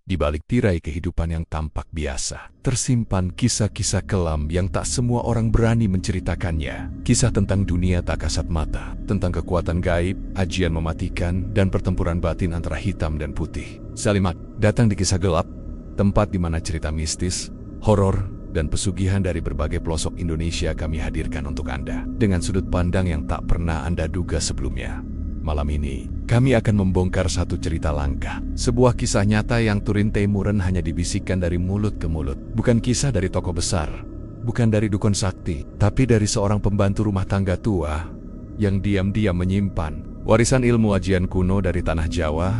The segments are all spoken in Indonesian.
Di balik tirai kehidupan yang tampak biasa, tersimpan kisah-kisah kelam yang tak semua orang berani menceritakannya. Kisah tentang dunia tak kasat mata, tentang kekuatan gaib, ajian mematikan, dan pertempuran batin antara hitam dan putih. Selamat datang di Kisah Gelap, tempat di mana cerita mistis, horor, dan pesugihan dari berbagai pelosok Indonesia kami hadirkan untuk Anda, dengan sudut pandang yang tak pernah Anda duga sebelumnya. Malam ini, kami akan membongkar satu cerita langka. Sebuah kisah nyata yang turun-temurun hanya dibisikkan dari mulut ke mulut. Bukan kisah dari tokoh besar, bukan dari dukun sakti, tapi dari seorang pembantu rumah tangga tua yang diam-diam menyimpan warisan ilmu ajian kuno dari tanah Jawa,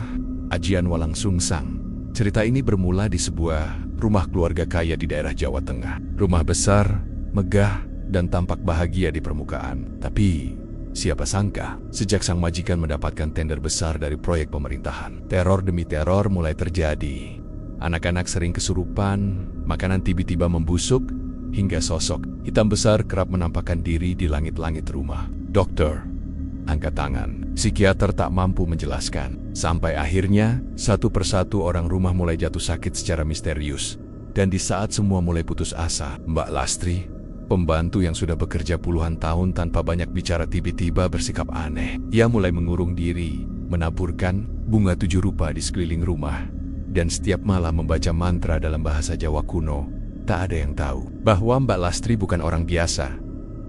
ajian Walang Sungsang. Cerita ini bermula di sebuah rumah keluarga kaya di daerah Jawa Tengah. Rumah besar, megah, dan tampak bahagia di permukaan. Tapi siapa sangka, sejak sang majikan mendapatkan tender besar dari proyek pemerintahan, teror demi teror mulai terjadi. Anak-anak sering kesurupan, makanan tiba-tiba membusuk, hingga sosok hitam besar kerap menampakkan diri di langit-langit rumah. Dokter angkat tangan, psikiater tak mampu menjelaskan. Sampai akhirnya, satu persatu orang rumah mulai jatuh sakit secara misterius. Dan di saat semua mulai putus asa, Mbak Lastri, pembantu yang sudah bekerja puluhan tahun tanpa banyak bicara tiba-tiba bersikap aneh. Ia mulai mengurung diri, menaburkan bunga 7 rupa di sekeliling rumah, dan setiap malam membaca mantra dalam bahasa Jawa kuno. Tak ada yang tahu bahwa Mbak Lastri bukan orang biasa.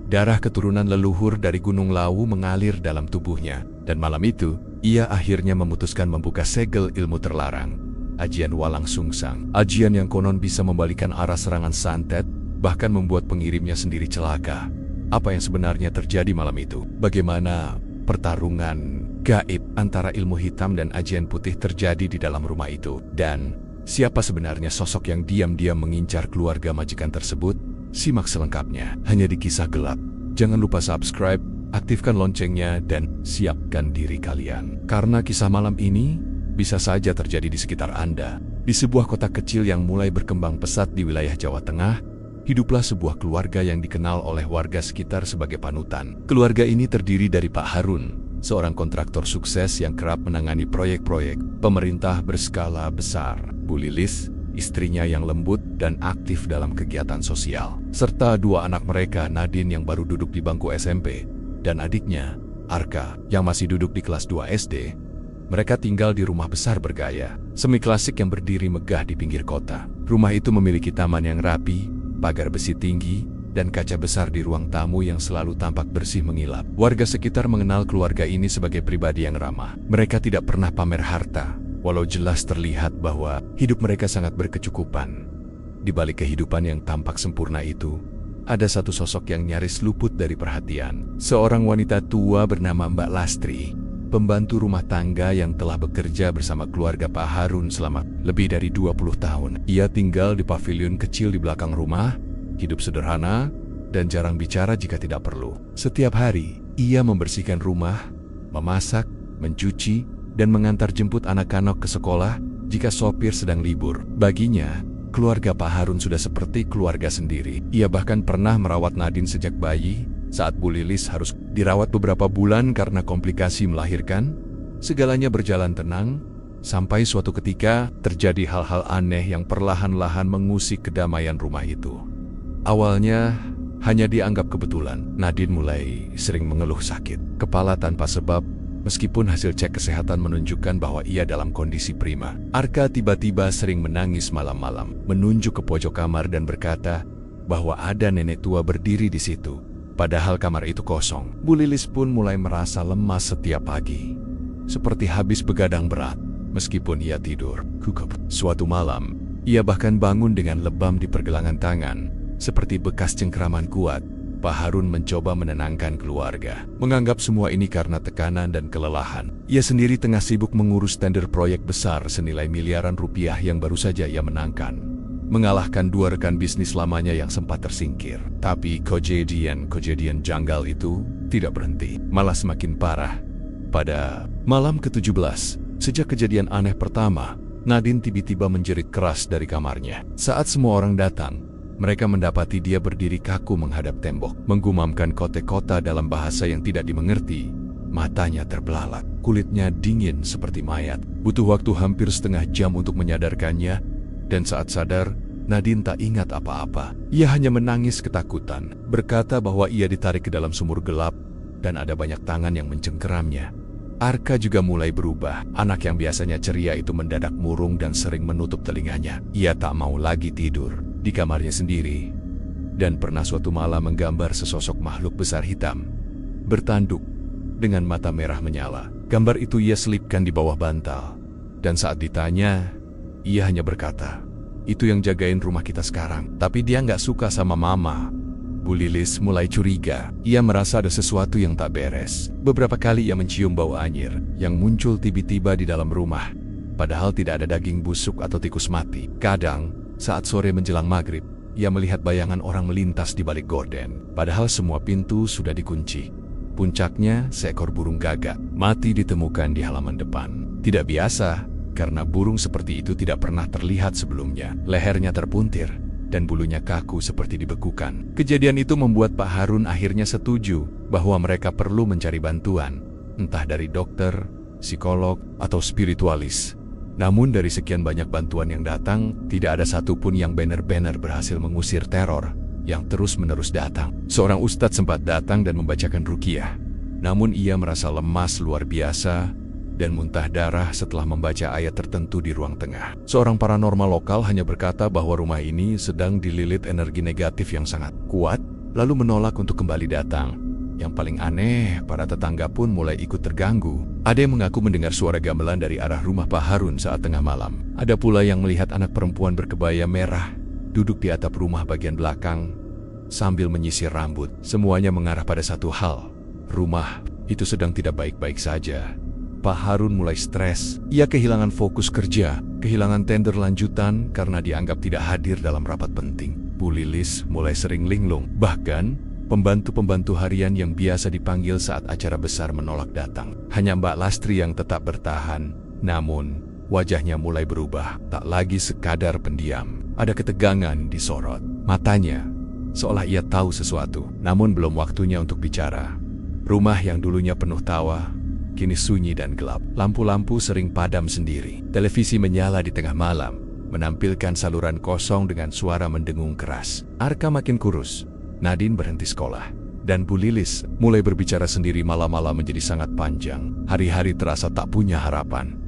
Darah keturunan leluhur dari Gunung Lawu mengalir dalam tubuhnya, dan malam itu, ia akhirnya memutuskan membuka segel ilmu terlarang, ajian Walang Sungsang. Ajian yang konon bisa membalikan arah serangan santet, bahkan membuat pengirimnya sendiri celaka. Apa yang sebenarnya terjadi malam itu? Bagaimana pertarungan gaib antara ilmu hitam dan ajian putih terjadi di dalam rumah itu? Dan siapa sebenarnya sosok yang diam-diam mengincar keluarga majikan tersebut? Simak selengkapnya hanya di Kisah Gelap. Jangan lupa subscribe, aktifkan loncengnya, dan siapkan diri kalian. Karena kisah malam ini bisa saja terjadi di sekitar Anda. Di sebuah kota kecil yang mulai berkembang pesat di wilayah Jawa Tengah, hiduplah sebuah keluarga yang dikenal oleh warga sekitar sebagai panutan. Keluarga ini terdiri dari Pak Harun, seorang kontraktor sukses yang kerap menangani proyek-proyek pemerintah berskala besar. Bu Lilis, istrinya yang lembut dan aktif dalam kegiatan sosial, serta 2 anak mereka, Nadine yang baru duduk di bangku SMP, dan adiknya, Arka, yang masih duduk di kelas 2 SD. Mereka tinggal di rumah besar bergaya, semi klasik yang berdiri megah di pinggir kota. Rumah itu memiliki taman yang rapi, pagar besi tinggi, dan kaca besar di ruang tamu yang selalu tampak bersih mengilap. Warga sekitar mengenal keluarga ini sebagai pribadi yang ramah. Mereka tidak pernah pamer harta, walau jelas terlihat bahwa hidup mereka sangat berkecukupan. Di balik kehidupan yang tampak sempurna itu, ada satu sosok yang nyaris luput dari perhatian. Seorang wanita tua bernama Mbak Lastri, pembantu rumah tangga yang telah bekerja bersama keluarga Pak Harun selama lebih dari 20 tahun. Ia tinggal di pavilion kecil di belakang rumah, hidup sederhana, dan jarang bicara jika tidak perlu. Setiap hari, ia membersihkan rumah, memasak, mencuci, dan mengantar jemput anak-anak ke sekolah jika sopir sedang libur. Baginya, keluarga Pak Harun sudah seperti keluarga sendiri. Ia bahkan pernah merawat Nadine sejak bayi. Saat Bu Lilis harus dirawat beberapa bulan karena komplikasi melahirkan, segalanya berjalan tenang, sampai suatu ketika terjadi hal-hal aneh yang perlahan-lahan mengusik kedamaian rumah itu. Awalnya, hanya dianggap kebetulan. Nadine mulai sering mengeluh sakit kepala tanpa sebab, meskipun hasil cek kesehatan menunjukkan bahwa ia dalam kondisi prima. Arka tiba-tiba sering menangis malam-malam, menunjuk ke pojok kamar dan berkata bahwa ada nenek tua berdiri di situ. Padahal kamar itu kosong. Bu Lilis pun mulai merasa lemas setiap pagi, seperti habis begadang berat, meskipun ia tidur cukup. Suatu malam, ia bahkan bangun dengan lebam di pergelangan tangan, seperti bekas cengkraman kuat. Pak Harun mencoba menenangkan keluarga, menganggap semua ini karena tekanan dan kelelahan. Ia sendiri tengah sibuk mengurus tender proyek besar senilai miliaran rupiah yang baru saja ia menangkan, mengalahkan 2 rekan bisnis lamanya yang sempat tersingkir. Tapi kejadian janggal itu tidak berhenti, malah semakin parah. Pada malam ke-17, sejak kejadian aneh pertama, Nadine tiba-tiba menjerit keras dari kamarnya. Saat semua orang datang, mereka mendapati dia berdiri kaku menghadap tembok, menggumamkan kote-kota dalam bahasa yang tidak dimengerti, Matanya terbelalak, kulitnya dingin seperti mayat. Butuh waktu hampir setengah jam untuk menyadarkannya, dan saat sadar, Nadine tak ingat apa-apa. Ia hanya menangis ketakutan, berkata bahwa ia ditarik ke dalam sumur gelap, dan ada banyak tangan yang mencengkeramnya. Arka juga mulai berubah. Anak yang biasanya ceria itu mendadak murung dan sering menutup telinganya. Ia tak mau lagi tidur di kamarnya sendiri, dan pernah suatu malam menggambar sesosok makhluk besar hitam, bertanduk, dengan mata merah menyala. Gambar itu ia selipkan di bawah bantal. Dan saat ditanya, ia hanya berkata, "Itu yang jagain rumah kita sekarang." Tapi dia nggak suka sama Mama. Bu Lilis mulai curiga. Ia merasa ada sesuatu yang tak beres. Beberapa kali ia mencium bau anyir yang muncul tiba-tiba di dalam rumah. Padahal tidak ada daging busuk atau tikus mati. Kadang, saat sore menjelang maghrib, ia melihat bayangan orang melintas di balik gorden. Padahal semua pintu sudah dikunci. Puncaknya, seekor burung gagak mati ditemukan di halaman depan. Tidak biasa, karena burung seperti itu tidak pernah terlihat sebelumnya. Lehernya terpuntir, dan bulunya kaku seperti dibekukan. Kejadian itu membuat Pak Harun akhirnya setuju bahwa mereka perlu mencari bantuan, entah dari dokter, psikolog, atau spiritualis. Namun dari sekian banyak bantuan yang datang, tidak ada satupun yang benar-benar berhasil mengusir teror yang terus-menerus datang. Seorang ustadz sempat datang dan membacakan ruqyah. Namun ia merasa lemas luar biasa dan muntah darah setelah membaca ayat tertentu di ruang tengah. Seorang paranormal lokal hanya berkata bahwa rumah ini sedang dililit energi negatif yang sangat kuat, lalu menolak untuk kembali datang. Yang paling aneh, para tetangga pun mulai ikut terganggu. Ada yang mengaku mendengar suara gamelan dari arah rumah Pak Harun saat tengah malam. Ada pula yang melihat anak perempuan berkebaya merah duduk di atap rumah bagian belakang sambil menyisir rambut. Semuanya mengarah pada satu hal. Rumah itu sedang tidak baik-baik saja. Pak Harun mulai stres. Ia kehilangan fokus kerja, kehilangan tender lanjutan karena dianggap tidak hadir dalam rapat penting. Bu Lilis mulai sering linglung. Bahkan, pembantu-pembantu harian yang biasa dipanggil saat acara besar menolak datang. Hanya Mbak Lastri yang tetap bertahan. Namun, wajahnya mulai berubah. Tak lagi sekadar pendiam. Ada ketegangan di sorot matanya, seolah ia tahu sesuatu. Namun belum waktunya untuk bicara. Rumah yang dulunya penuh tawa, kini sunyi dan gelap. Lampu-lampu sering padam sendiri. Televisi menyala di tengah malam, menampilkan saluran kosong dengan suara mendengung keras. Arka makin kurus. Nadine berhenti sekolah. Dan Bu Lilis mulai berbicara sendiri. Malam-malam menjadi sangat panjang. Hari-hari terasa tak punya harapan.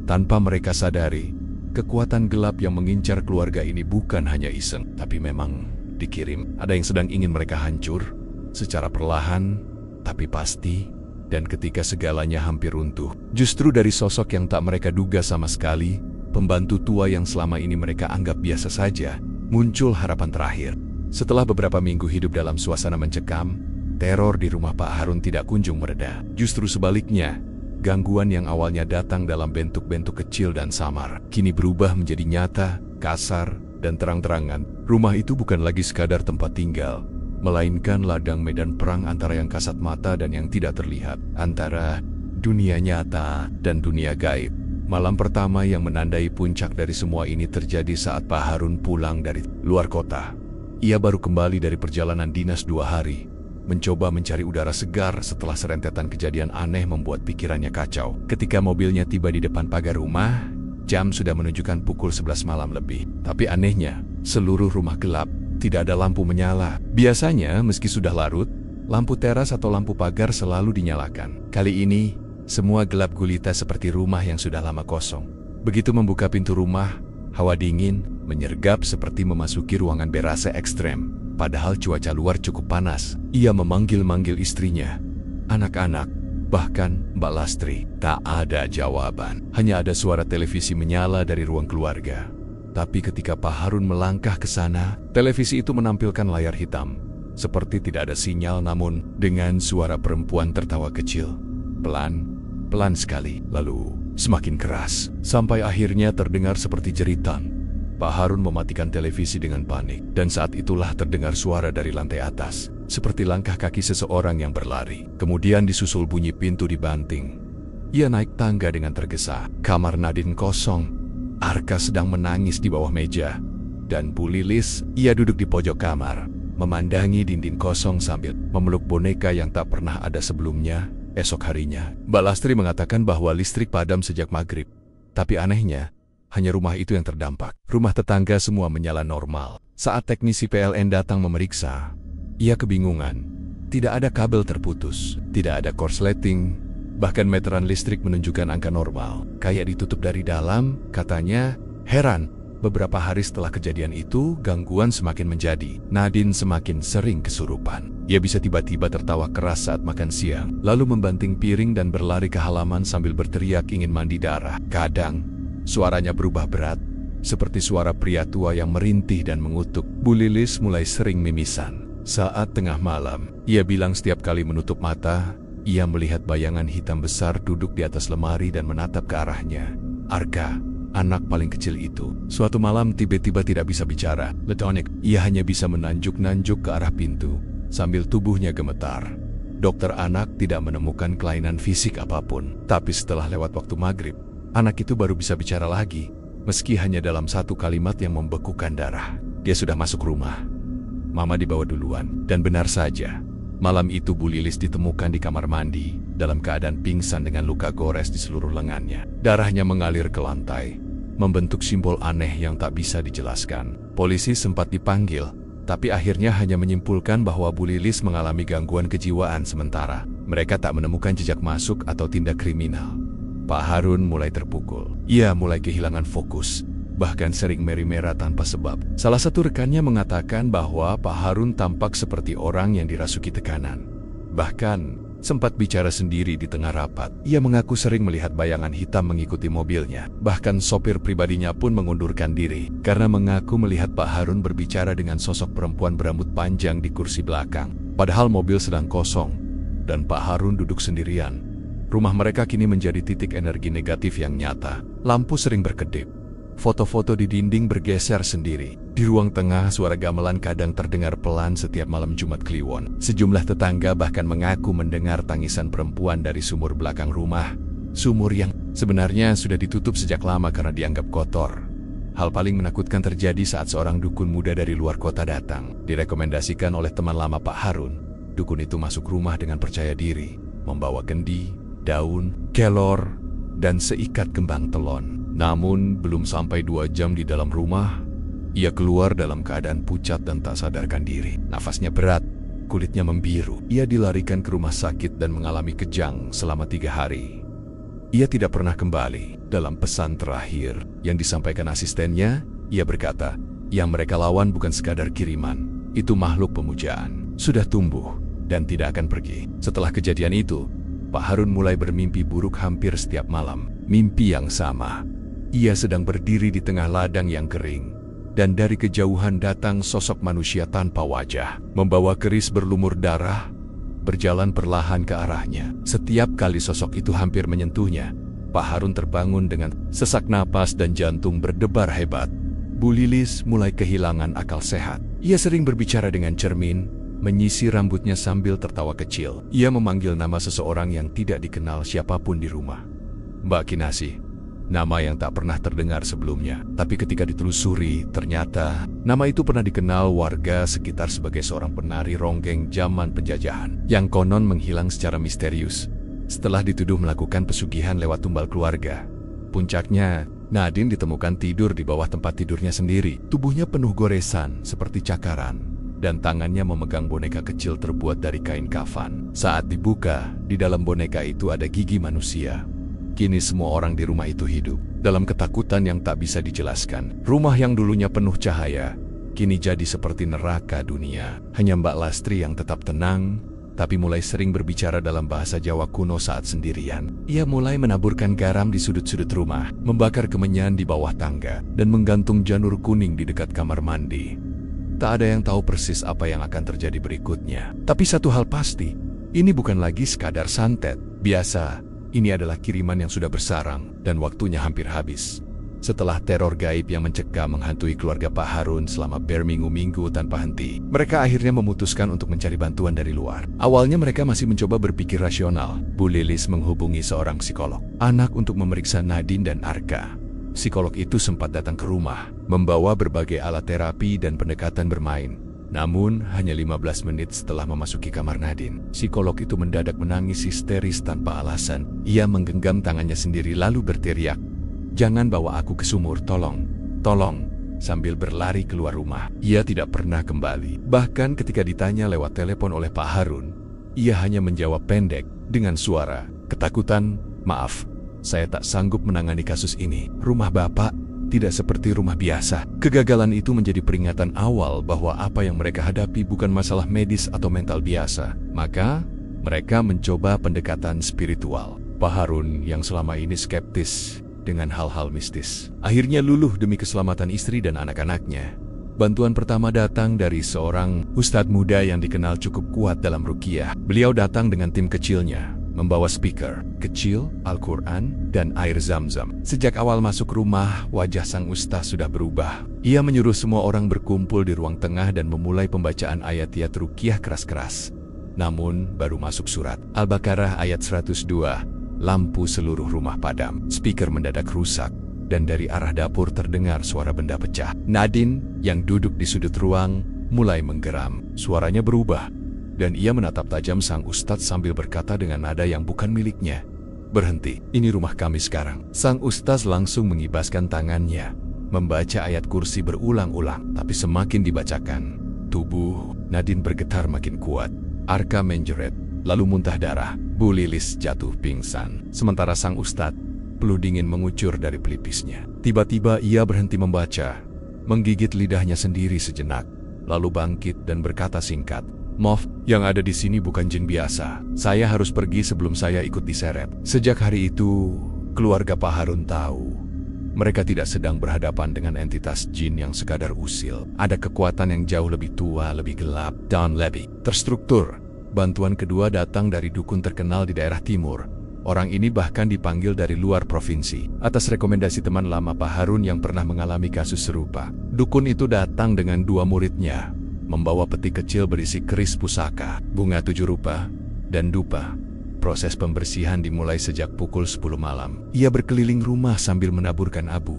Tanpa mereka sadari, kekuatan gelap yang mengincar keluarga ini bukan hanya iseng, tapi memang dikirim. Ada yang sedang ingin mereka hancur, secara perlahan, tapi pasti. Dan ketika segalanya hampir runtuh, justru dari sosok yang tak mereka duga sama sekali, pembantu tua yang selama ini mereka anggap biasa saja, muncul harapan terakhir. Setelah beberapa minggu hidup dalam suasana mencekam, teror di rumah Pak Harun tidak kunjung mereda. Justru sebaliknya, gangguan yang awalnya datang dalam bentuk-bentuk kecil dan samar, kini berubah menjadi nyata, kasar, dan terang-terangan. Rumah itu bukan lagi sekadar tempat tinggal, melainkan ladang medan perang antara yang kasat mata dan yang tidak terlihat, antara dunia nyata dan dunia gaib. Malam pertama yang menandai puncak dari semua ini terjadi saat Pak Harun pulang dari luar kota. Ia baru kembali dari perjalanan dinas 2 hari, mencoba mencari udara segar setelah serentetan kejadian aneh membuat pikirannya kacau. Ketika mobilnya tiba di depan pagar rumah, jam sudah menunjukkan pukul 11 malam lebih. Tapi anehnya, seluruh rumah gelap, tidak ada lampu menyala. Biasanya, meski sudah larut, lampu teras atau lampu pagar selalu dinyalakan. Kali ini, semua gelap gulita seperti rumah yang sudah lama kosong. Begitu membuka pintu rumah, hawa dingin menyergap seperti memasuki ruangan berasa ekstrem. Padahal cuaca luar cukup panas. Ia memanggil-manggil istrinya, anak-anak, bahkan Mbak Lastri. Tak ada jawaban. Hanya ada suara televisi menyala dari ruang keluarga. Tapi ketika Pak Harun melangkah ke sana, televisi itu menampilkan layar hitam. Seperti tidak ada sinyal, namun dengan suara perempuan tertawa kecil. Pelan sekali, lalu semakin keras. Sampai akhirnya terdengar seperti jeritan. Pak Harun mematikan televisi dengan panik. Dan saat itulah terdengar suara dari lantai atas, seperti langkah kaki seseorang yang berlari. Kemudian disusul bunyi pintu dibanting. Ia naik tangga dengan tergesa. Kamar Nadine kosong. Arka sedang menangis di bawah meja. Dan Bu Lilis, ia duduk di pojok kamar, memandangi dinding kosong sambil memeluk boneka yang tak pernah ada sebelumnya Esok harinya, Mbak Lastri mengatakan bahwa listrik padam sejak maghrib. Tapi anehnya, hanya rumah itu yang terdampak. Rumah tetangga semua menyala normal. Saat teknisi PLN datang memeriksa, ia kebingungan. Tidak ada kabel terputus, tidak ada korsleting, bahkan meteran listrik menunjukkan angka normal. Kayak ditutup dari dalam, katanya. Heran, beberapa hari setelah kejadian itu, gangguan semakin menjadi. Nadine semakin sering kesurupan. Ia bisa tiba-tiba tertawa keras saat makan siang, lalu membanting piring dan berlari ke halaman sambil berteriak ingin mandi darah. Kadang, suaranya berubah berat, seperti suara pria tua yang merintih dan mengutuk. Bu Lilis mulai sering mimisan. Saat tengah malam, ia bilang setiap kali menutup mata, ia melihat bayangan hitam besar duduk di atas lemari dan menatap ke arahnya. Arka, anak paling kecil itu, suatu malam tiba-tiba tidak bisa bicara. Letonik, ia hanya bisa menanjuk-nanjuk ke arah pintu, sambil tubuhnya gemetar. Dokter anak tidak menemukan kelainan fisik apapun. Tapi setelah lewat waktu maghrib, anak itu baru bisa bicara lagi, meski hanya dalam satu kalimat yang membekukan darah. Dia sudah masuk rumah. Mama dibawa duluan, dan benar saja. Malam itu Bu Lilis ditemukan di kamar mandi, dalam keadaan pingsan dengan luka gores di seluruh lengannya. Darahnya mengalir ke lantai, membentuk simbol aneh yang tak bisa dijelaskan. Polisi sempat dipanggil, tapi akhirnya hanya menyimpulkan bahwa Bu Lilis mengalami gangguan kejiwaan sementara. Mereka tak menemukan jejak masuk atau tindak kriminal. Pak Harun mulai terpukul. Ia mulai kehilangan fokus, bahkan sering meri-mera tanpa sebab. Salah satu rekannya mengatakan bahwa Pak Harun tampak seperti orang yang dirasuki tekanan. Bahkan sempat bicara sendiri di tengah rapat. Ia mengaku sering melihat bayangan hitam mengikuti mobilnya. Bahkan sopir pribadinya pun mengundurkan diri karena mengaku melihat Pak Harun berbicara dengan sosok perempuan berambut panjang di kursi belakang. Padahal mobil sedang kosong dan Pak Harun duduk sendirian. Rumah mereka kini menjadi titik energi negatif yang nyata. Lampu sering berkedip. Foto-foto di dinding bergeser sendiri. Di ruang tengah, suara gamelan kadang terdengar pelan setiap malam Jumat Kliwon. Sejumlah tetangga bahkan mengaku mendengar tangisan perempuan dari sumur belakang rumah. Sumur yang sebenarnya sudah ditutup sejak lama karena dianggap kotor. Hal paling menakutkan terjadi saat seorang dukun muda dari luar kota datang. Direkomendasikan oleh teman lama Pak Harun. Dukun itu masuk rumah dengan percaya diri, membawa kendi, daun, kelor, dan seikat kembang telon. Namun, belum sampai 2 jam di dalam rumah, ia keluar dalam keadaan pucat dan tak sadarkan diri. Nafasnya berat, kulitnya membiru. Ia dilarikan ke rumah sakit dan mengalami kejang selama 3 hari. Ia tidak pernah kembali. Dalam pesan terakhir yang disampaikan asistennya, ia berkata, yang mereka lawan bukan sekadar kiriman. Itu makhluk pemujaan. Sudah tumbuh dan tidak akan pergi. Setelah kejadian itu, Pak Harun mulai bermimpi buruk hampir setiap malam. Mimpi yang sama. Ia sedang berdiri di tengah ladang yang kering, dan dari kejauhan datang sosok manusia tanpa wajah, membawa keris berlumur darah, berjalan perlahan ke arahnya. Setiap kali sosok itu hampir menyentuhnya, Pak Harun terbangun dengan sesak napas dan jantung berdebar hebat. Bu Lilis mulai kehilangan akal sehat. Ia sering berbicara dengan cermin, menyisir rambutnya sambil tertawa kecil. Ia memanggil nama seseorang yang tidak dikenal siapapun di rumah. Mbak Kinasih. Nama yang tak pernah terdengar sebelumnya. Tapi ketika ditelusuri, ternyata nama itu pernah dikenal warga sekitar sebagai seorang penari ronggeng zaman penjajahan, yang konon menghilang secara misterius setelah dituduh melakukan pesugihan lewat tumbal keluarga. Puncaknya, Nadine ditemukan tidur di bawah tempat tidurnya sendiri. Tubuhnya penuh goresan seperti cakaran, dan tangannya memegang boneka kecil terbuat dari kain kafan. Saat dibuka, di dalam boneka itu ada gigi manusia. Kini semua orang di rumah itu hidup dalam ketakutan yang tak bisa dijelaskan. Rumah yang dulunya penuh cahaya, kini jadi seperti neraka dunia. Hanya Mbak Lastri yang tetap tenang, tapi mulai sering berbicara dalam bahasa Jawa kuno saat sendirian. Ia mulai menaburkan garam di sudut-sudut rumah, membakar kemenyan di bawah tangga, dan menggantung janur kuning di dekat kamar mandi. Tak ada yang tahu persis apa yang akan terjadi berikutnya. Tapi satu hal pasti, ini bukan lagi sekadar santet biasa. Ini adalah kiriman yang sudah bersarang dan waktunya hampir habis. Setelah teror gaib yang mencekam menghantui keluarga Pak Harun selama berminggu-minggu tanpa henti, mereka akhirnya memutuskan untuk mencari bantuan dari luar. Awalnya mereka masih mencoba berpikir rasional. Bu Lilis menghubungi seorang psikolog anak untuk memeriksa Nadine dan Arka. Psikolog itu sempat datang ke rumah, membawa berbagai alat terapi dan pendekatan bermain. Namun, hanya 15 menit setelah memasuki kamar Nadine, psikolog itu mendadak menangis histeris tanpa alasan. Ia menggenggam tangannya sendiri lalu berteriak, "Jangan bawa aku ke sumur, tolong, tolong," sambil berlari keluar rumah. Ia tidak pernah kembali. Bahkan ketika ditanya lewat telepon oleh Pak Harun, ia hanya menjawab pendek dengan suara ketakutan, "Maaf, saya tak sanggup menangani kasus ini. Rumah Bapak tidak seperti rumah biasa." Kegagalan itu menjadi peringatan awal bahwa apa yang mereka hadapi bukan masalah medis atau mental biasa. Maka, mereka mencoba pendekatan spiritual. Pak Harun yang selama ini skeptis dengan hal-hal mistis, akhirnya luluh demi keselamatan istri dan anak-anaknya. Bantuan pertama datang dari seorang ustadz muda yang dikenal cukup kuat dalam ruqyah. Beliau datang dengan tim kecilnya, membawa speaker kecil, Al-Quran, dan air zam-zam. Sejak awal masuk rumah, wajah sang ustaz sudah berubah. Ia menyuruh semua orang berkumpul di ruang tengah dan memulai pembacaan ayat-ayat ruqyah keras-keras. Namun, baru masuk surat Al-Baqarah ayat 102, lampu seluruh rumah padam. Speaker mendadak rusak, dan dari arah dapur terdengar suara benda pecah. Nadine, yang duduk di sudut ruang, mulai menggeram. Suaranya berubah, dan ia menatap tajam sang ustadz sambil berkata dengan nada yang bukan miliknya, "Berhenti, ini rumah kami sekarang." Sang ustadz langsung mengibaskan tangannya, membaca ayat kursi berulang-ulang, tapi semakin dibacakan, tubuh Nadine bergetar makin kuat. Arka menjerit, lalu muntah darah. Bu Lilis jatuh pingsan. Sementara sang ustadz, peluh dingin mengucur dari pelipisnya. Tiba-tiba ia berhenti membaca, menggigit lidahnya sendiri sejenak, lalu bangkit dan berkata singkat, "Maaf, yang ada di sini bukan jin biasa. Saya harus pergi sebelum saya ikut diseret." Sejak hari itu, keluarga Pak Harun tahu mereka tidak sedang berhadapan dengan entitas jin yang sekadar usil. Ada kekuatan yang jauh lebih tua, lebih gelap, dan lebih terstruktur. Bantuan kedua datang dari dukun terkenal di daerah timur. Orang ini bahkan dipanggil dari luar provinsi atas rekomendasi teman lama Pak Harun yang pernah mengalami kasus serupa. Dukun itu datang dengan 2 muridnya, membawa peti kecil berisi keris pusaka, bunga 7 rupa, dan dupa. Proses pembersihan dimulai sejak pukul 10 malam. Ia berkeliling rumah sambil menaburkan abu,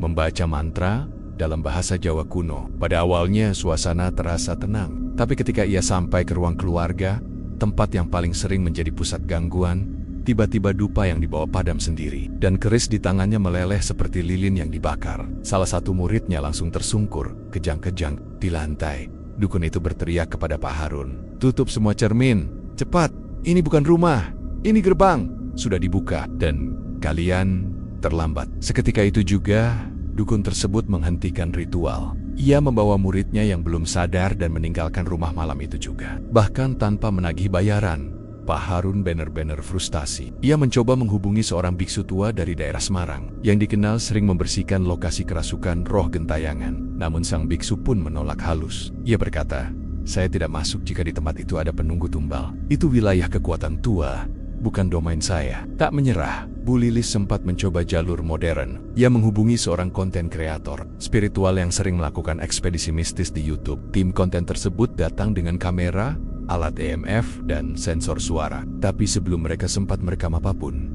membaca mantra dalam bahasa Jawa kuno. Pada awalnya suasana terasa tenang, tapi ketika ia sampai ke ruang keluarga, tempat yang paling sering menjadi pusat gangguan, tiba-tiba dupa yang dibawa padam sendiri, dan keris di tangannya meleleh seperti lilin yang dibakar. Salah satu muridnya langsung tersungkur, kejang-kejang di lantai. Dukun itu berteriak kepada Pak Harun, "Tutup semua cermin, cepat! Ini bukan rumah, ini gerbang sudah dibuka, dan kalian terlambat." Seketika itu juga, dukun tersebut menghentikan ritual. Ia membawa muridnya yang belum sadar dan meninggalkan rumah malam itu juga. Bahkan tanpa menagih bayaran, Pak Harun benar-benar frustasi. Ia mencoba menghubungi seorang biksu tua dari daerah Semarang, yang dikenal sering membersihkan lokasi kerasukan roh gentayangan. Namun sang biksu pun menolak halus. Ia berkata, "Saya tidak masuk jika di tempat itu ada penunggu tumbal. Itu wilayah kekuatan tua, bukan domain saya." Tak menyerah, Bu Lilis sempat mencoba jalur modern. Ia menghubungi seorang konten kreator spiritual yang sering melakukan ekspedisi mistis di YouTube. Tim konten tersebut datang dengan kamera, alat EMF, dan sensor suara. Tapi sebelum mereka sempat merekam apapun,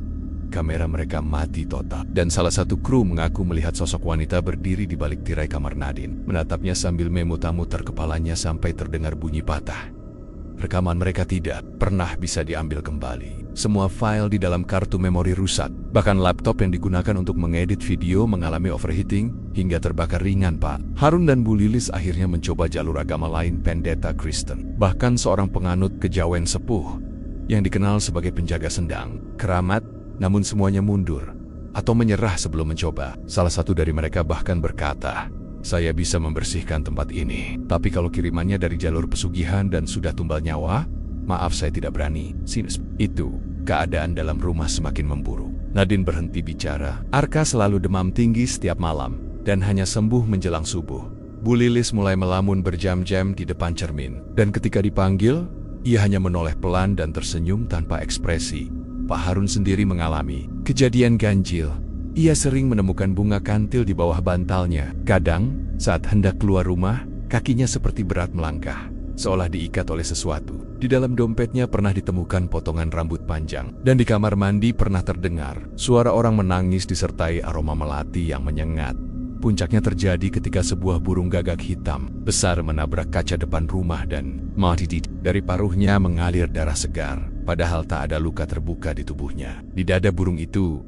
kamera mereka mati total. Dan salah satu kru mengaku melihat sosok wanita berdiri di balik tirai kamar Nadine, menatapnya sambil memutar-mutar kepalanya sampai terdengar bunyi patah. Rekaman mereka tidak pernah bisa diambil kembali. Semua file di dalam kartu memori rusak. Bahkan laptop yang digunakan untuk mengedit video mengalami overheating hingga terbakar ringan, Pak. Harun dan Bu Lilis akhirnya mencoba jalur agama lain, pendeta Kristen. Bahkan seorang penganut kejawen sepuh yang dikenal sebagai penjaga sendang, keramat, namun semuanya mundur atau menyerah sebelum mencoba. Salah satu dari mereka bahkan berkata, "Saya bisa membersihkan tempat ini, tapi kalau kirimannya dari jalur pesugihan dan sudah tumbal nyawa, maaf saya tidak berani." Itu, keadaan dalam rumah semakin memburuk. Nadine berhenti bicara. Arka selalu demam tinggi setiap malam, dan hanya sembuh menjelang subuh. Bu Lilis mulai melamun berjam-jam di depan cermin, dan ketika dipanggil, ia hanya menoleh pelan dan tersenyum tanpa ekspresi. Pak Harun sendiri mengalami kejadian ganjil. Ia sering menemukan bunga kantil di bawah bantalnya. Kadang, saat hendak keluar rumah, kakinya seperti berat melangkah, seolah diikat oleh sesuatu. Di dalam dompetnya pernah ditemukan potongan rambut panjang, dan di kamar mandi pernah terdengar suara orang menangis disertai aroma melati yang menyengat. Puncaknya terjadi ketika sebuah burung gagak hitam besar menabrak kaca depan rumah dan mati. Dari paruhnya mengalir darah segar, padahal tak ada luka terbuka di tubuhnya. Di dada burung itu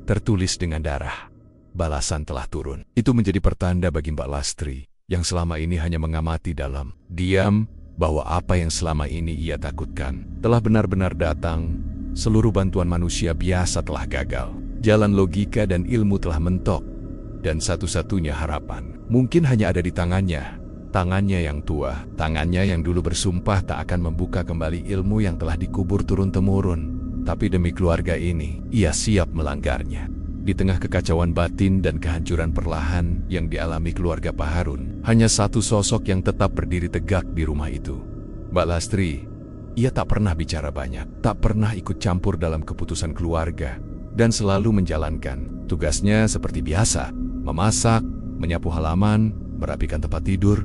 tertulis dengan darah, "Balasan telah turun." Itu menjadi pertanda bagi Mbak Lastri yang selama ini hanya mengamati dalam diam bahwa apa yang selama ini ia takutkan telah benar-benar datang. Seluruh bantuan manusia biasa telah gagal. Jalan logika dan ilmu telah mentok. Dan satu-satunya harapan mungkin hanya ada di tangannya. Tangannya yang tua, tangannya yang dulu bersumpah tak akan membuka kembali ilmu yang telah dikubur turun-temurun. Tapi demi keluarga ini, ia siap melanggarnya. Di tengah kekacauan batin dan kehancuran perlahan yang dialami keluarga Pak Harun, hanya satu sosok yang tetap berdiri tegak di rumah itu. Mbak Lastri. Ia tak pernah bicara banyak, tak pernah ikut campur dalam keputusan keluarga, dan selalu menjalankan tugasnya seperti biasa, memasak, menyapu halaman, merapikan tempat tidur,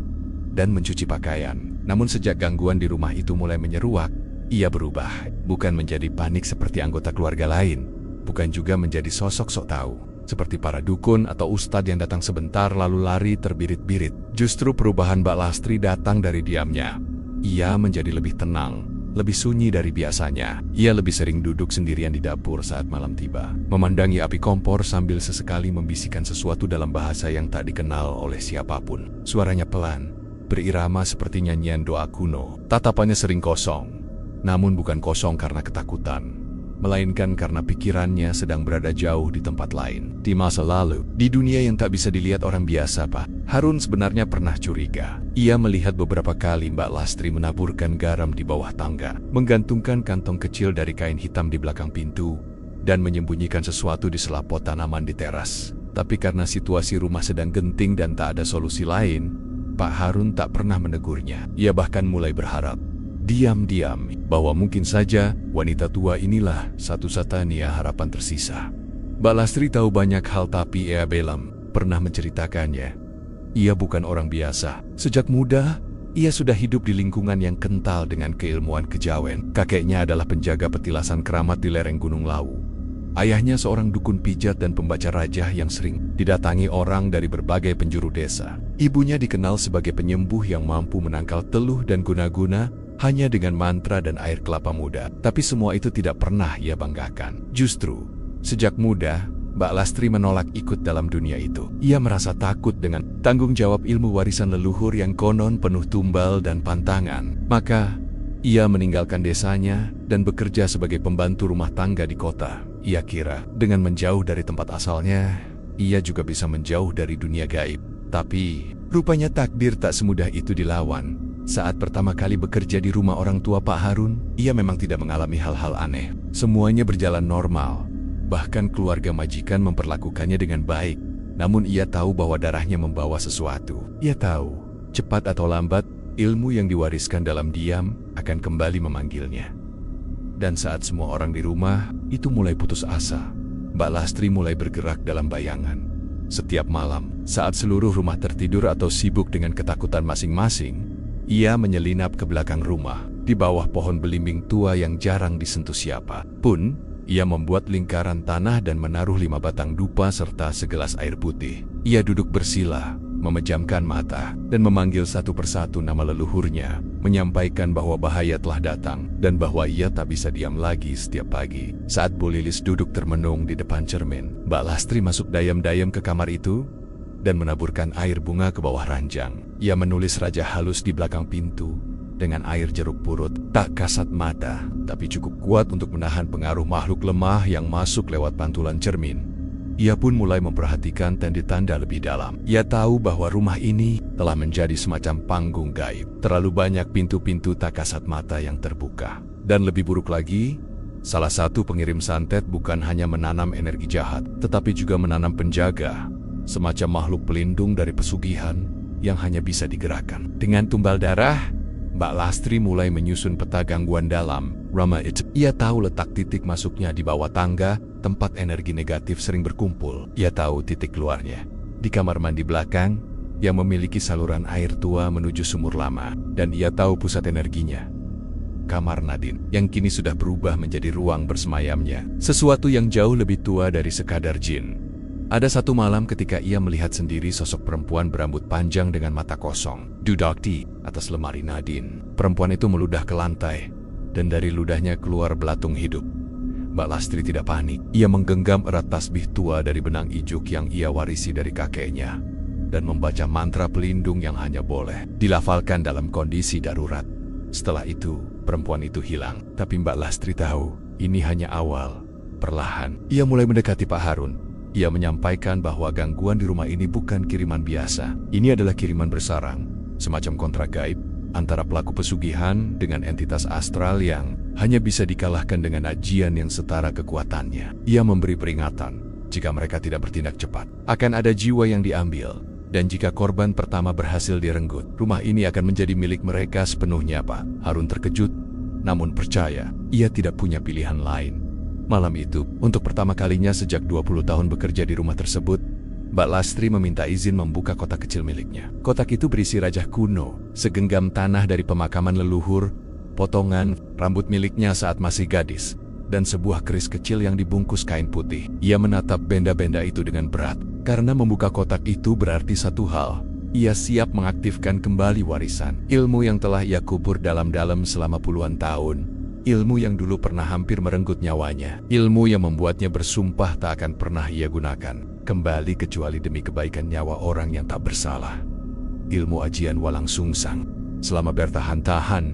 dan mencuci pakaian. Namun sejak gangguan di rumah itu mulai menyeruak, ia berubah, bukan menjadi panik seperti anggota keluarga lain, bukan juga menjadi sosok sok tahu, seperti para dukun atau ustadz yang datang sebentar lalu lari terbirit-birit. Justru perubahan Mbak Lastri datang dari diamnya. Ia menjadi lebih tenang, lebih sunyi dari biasanya. Ia lebih sering duduk sendirian di dapur saat malam tiba, memandangi api kompor sambil sesekali membisikkan sesuatu dalam bahasa yang tak dikenal oleh siapapun. Suaranya pelan, berirama seperti nyanyian doa kuno. Tatapannya sering kosong, namun bukan kosong karena ketakutan, melainkan karena pikirannya sedang berada jauh di tempat lain. Di masa lalu, di dunia yang tak bisa dilihat orang biasa, Pak Harun sebenarnya pernah curiga. Ia melihat beberapa kali Mbak Lastri menaburkan garam di bawah tangga, menggantungkan kantong kecil dari kain hitam di belakang pintu, dan menyembunyikan sesuatu di sela pot tanaman di teras. Tapi karena situasi rumah sedang genting dan tak ada solusi lain, Pak Harun tak pernah menegurnya. Ia bahkan mulai berharap, diam-diam, bahwa mungkin saja wanita tua inilah satu-satunya harapan tersisa. Mbak Lastri tahu banyak hal tapi ia belum pernah menceritakannya. Ia bukan orang biasa. Sejak muda, ia sudah hidup di lingkungan yang kental dengan keilmuan kejawen. Kakeknya adalah penjaga petilasan keramat di lereng Gunung Lawu. Ayahnya seorang dukun pijat dan pembaca rajah yang sering didatangi orang dari berbagai penjuru desa. Ibunya dikenal sebagai penyembuh yang mampu menangkal teluh dan guna-guna hanya dengan mantra dan air kelapa muda. Tapi semua itu tidak pernah ia banggakan. Justru, sejak muda, Mbak Lastri menolak ikut dalam dunia itu. Ia merasa takut dengan tanggung jawab ilmu warisan leluhur yang konon penuh tumbal dan pantangan. Maka, ia meninggalkan desanya dan bekerja sebagai pembantu rumah tangga di kota. Ia kira, dengan menjauh dari tempat asalnya, ia juga bisa menjauh dari dunia gaib. Tapi, rupanya takdir tak semudah itu dilawan. Saat pertama kali bekerja di rumah orang tua Pak Harun, ia memang tidak mengalami hal-hal aneh. Semuanya berjalan normal. Bahkan keluarga majikan memperlakukannya dengan baik. Namun ia tahu bahwa darahnya membawa sesuatu. Ia tahu, cepat atau lambat, ilmu yang diwariskan dalam diam akan kembali memanggilnya. Dan saat semua orang di rumah itu mulai putus asa, Mbak Lastri mulai bergerak dalam bayangan. Setiap malam, saat seluruh rumah tertidur atau sibuk dengan ketakutan masing-masing, ia menyelinap ke belakang rumah, di bawah pohon belimbing tua yang jarang disentuh siapa pun. Ia membuat lingkaran tanah dan menaruh 5 batang dupa serta segelas air putih. Ia duduk bersila, memejamkan mata, dan memanggil satu persatu nama leluhurnya, menyampaikan bahwa bahaya telah datang, dan bahwa ia tak bisa diam lagi setiap pagi. Saat Bu Lilis duduk termenung di depan cermin, Mbak Lastri masuk dayam-dayam ke kamar itu, dan menaburkan air bunga ke bawah ranjang. Ia menulis raja halus di belakang pintu, dengan air jeruk purut, tak kasat mata, tapi cukup kuat untuk menahan pengaruh makhluk lemah yang masuk lewat pantulan cermin. Ia pun mulai memperhatikan tanda-tanda lebih dalam. Ia tahu bahwa rumah ini telah menjadi semacam panggung gaib. Terlalu banyak pintu-pintu tak kasat mata yang terbuka. Dan lebih buruk lagi, salah satu pengirim santet bukan hanya menanam energi jahat, tetapi juga menanam penjaga, semacam makhluk pelindung dari pesugihan yang hanya bisa digerakkan. Dengan tumbal darah, Mbak Lastri mulai menyusun peta gangguan dalam Rama itu. Ia tahu letak titik masuknya di bawah tangga, tempat energi negatif sering berkumpul. Ia tahu titik keluarnya di kamar mandi belakang yang memiliki saluran air tua menuju sumur lama. Dan ia tahu pusat energinya, kamar Nadine, yang kini sudah berubah menjadi ruang bersemayamnya sesuatu yang jauh lebih tua dari sekadar jin. Ada satu malam ketika ia melihat sendiri sosok perempuan berambut panjang dengan mata kosong duduk di atas lemari Nadine. Perempuan itu meludah ke lantai, dan dari ludahnya keluar belatung hidup. Mbak Lastri tidak panik. Ia menggenggam erat tasbih tua dari benang ijuk yang ia warisi dari kakeknya, dan membaca mantra pelindung yang hanya boleh dilafalkan dalam kondisi darurat. Setelah itu, perempuan itu hilang. Tapi Mbak Lastri tahu, ini hanya awal. Perlahan, ia mulai mendekati Pak Harun. Ia menyampaikan bahwa gangguan di rumah ini bukan kiriman biasa. Ini adalah kiriman bersarang, semacam kontrak gaib antara pelaku pesugihan dengan entitas astral yang hanya bisa dikalahkan dengan ajian yang setara kekuatannya. Ia memberi peringatan, jika mereka tidak bertindak cepat, akan ada jiwa yang diambil. Dan jika korban pertama berhasil direnggut, rumah ini akan menjadi milik mereka sepenuhnya, Pak. Harun terkejut, namun percaya, ia tidak punya pilihan lain. Malam itu, untuk pertama kalinya sejak 20 tahun bekerja di rumah tersebut, Mbak Lastri meminta izin membuka kotak kecil miliknya. Kotak itu berisi rajah kuno, segenggam tanah dari pemakaman leluhur, potongan rambut miliknya saat masih gadis, dan sebuah keris kecil yang dibungkus kain putih. Ia menatap benda-benda itu dengan berat, karena membuka kotak itu berarti satu hal. Ia siap mengaktifkan kembali warisan. Ilmu yang telah ia kubur dalam-dalam selama puluhan tahun. Ilmu yang dulu pernah hampir merenggut nyawanya. Ilmu yang membuatnya bersumpah tak akan pernah ia gunakan kembali kecuali demi kebaikan nyawa orang yang tak bersalah. Ilmu ajian Walang Sungsang. Selama bertahan-tahan,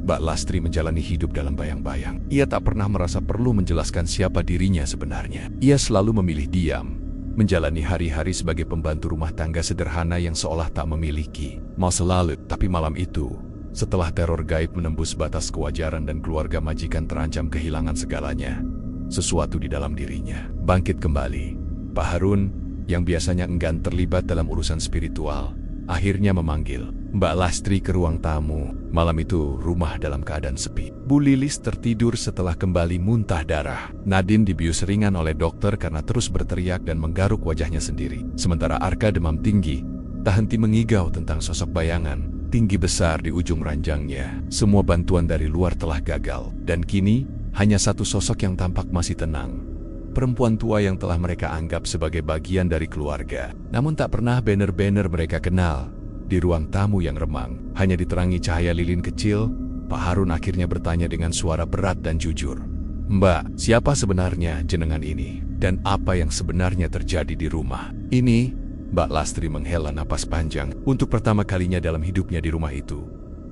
Mbak Lastri menjalani hidup dalam bayang-bayang. Ia tak pernah merasa perlu menjelaskan siapa dirinya sebenarnya. Ia selalu memilih diam, menjalani hari-hari sebagai pembantu rumah tangga sederhana yang seolah tak memiliki masa lalu. Tapi malam itu, setelah teror gaib menembus batas kewajaran dan keluarga majikan terancam kehilangan segalanya, sesuatu di dalam dirinya bangkit kembali. Pak Harun, yang biasanya enggan terlibat dalam urusan spiritual, akhirnya memanggil Mbak Lastri ke ruang tamu. Malam itu, rumah dalam keadaan sepi. Bu Lilis tertidur setelah kembali muntah darah. Nadine dibius ringan oleh dokter karena terus berteriak dan menggaruk wajahnya sendiri. Sementara Arka demam tinggi, tak henti mengigau tentang sosok bayangan tinggi besar di ujung ranjangnya. Semua bantuan dari luar telah gagal, dan kini hanya satu sosok yang tampak masih tenang. Perempuan tua yang telah mereka anggap sebagai bagian dari keluarga, namun tak pernah banner-banner mereka kenal. Di ruang tamu yang remang, hanya diterangi cahaya lilin kecil, Pak Harun akhirnya bertanya dengan suara berat dan jujur. Mbak, siapa sebenarnya jenengan ini? Dan apa yang sebenarnya terjadi di rumah ini? Mbak Lastri menghela napas panjang. Untuk pertama kalinya dalam hidupnya di rumah itu,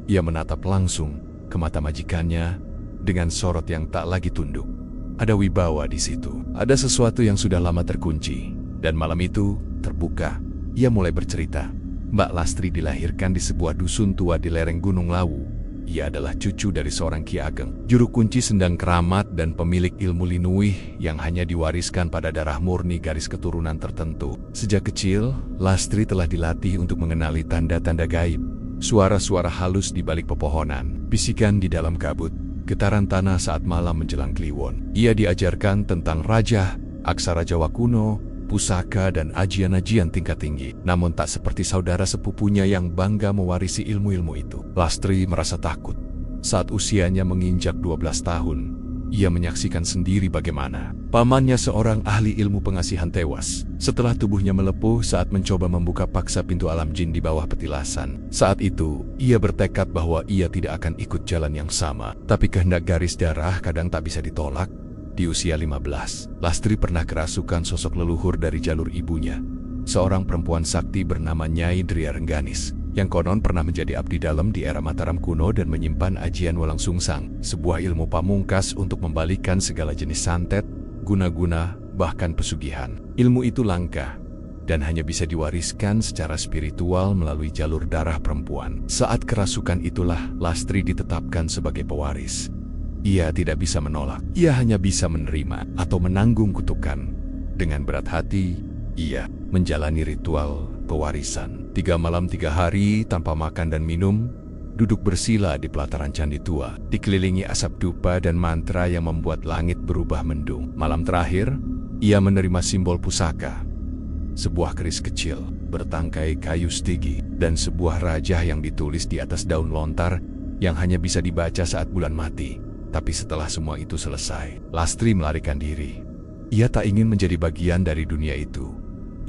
ia menatap langsung ke mata majikannya dengan sorot yang tak lagi tunduk. Ada wibawa di situ. Ada sesuatu yang sudah lama terkunci. Dan malam itu terbuka. Ia mulai bercerita. Mbak Lastri dilahirkan di sebuah dusun tua di lereng Gunung Lawu. Ia adalah cucu dari seorang Ki Ageng, juru kunci sendang keramat dan pemilik ilmu linuih yang hanya diwariskan pada darah murni garis keturunan tertentu. Sejak kecil, Lastri telah dilatih untuk mengenali tanda-tanda gaib. Suara-suara halus di balik pepohonan, bisikan di dalam kabut, getaran tanah saat malam menjelang kliwon. Ia diajarkan tentang raja, aksara Jawa kuno, pusaka dan ajian-ajian tingkat tinggi. Namun tak seperti saudara sepupunya yang bangga mewarisi ilmu-ilmu itu. Lastri merasa takut. Saat usianya menginjak 12 tahun, ia menyaksikan sendiri bagaimana pamannya seorang ahli ilmu pengasihan tewas setelah tubuhnya melepuh saat mencoba membuka paksa pintu alam jin di bawah petilasan. Saat itu, ia bertekad bahwa ia tidak akan ikut jalan yang sama. Tapi kehendak garis darah kadang tak bisa ditolak. Di usia 15, Lastri pernah kerasukan sosok leluhur dari jalur ibunya, seorang perempuan sakti bernama Nyai Dria Rengganis, yang konon pernah menjadi abdi dalam di era Mataram kuno dan menyimpan ajian Walang Sungsang, sebuah ilmu pamungkas untuk membalikan segala jenis santet, guna-guna, bahkan pesugihan. Ilmu itu langka dan hanya bisa diwariskan secara spiritual melalui jalur darah perempuan. Saat kerasukan itulah Lastri ditetapkan sebagai pewaris. Ia tidak bisa menolak, ia hanya bisa menerima atau menanggung kutukan. Dengan berat hati, ia menjalani ritual pewarisan. 3 malam 3 hari tanpa makan dan minum, duduk bersila di pelataran candi tua, dikelilingi asap dupa dan mantra yang membuat langit berubah mendung. Malam terakhir, ia menerima simbol pusaka, sebuah keris kecil bertangkai kayu stigi, dan sebuah rajah yang ditulis di atas daun lontar yang hanya bisa dibaca saat bulan mati. Tapi setelah semua itu selesai, Lastri melarikan diri. Ia tak ingin menjadi bagian dari dunia itu.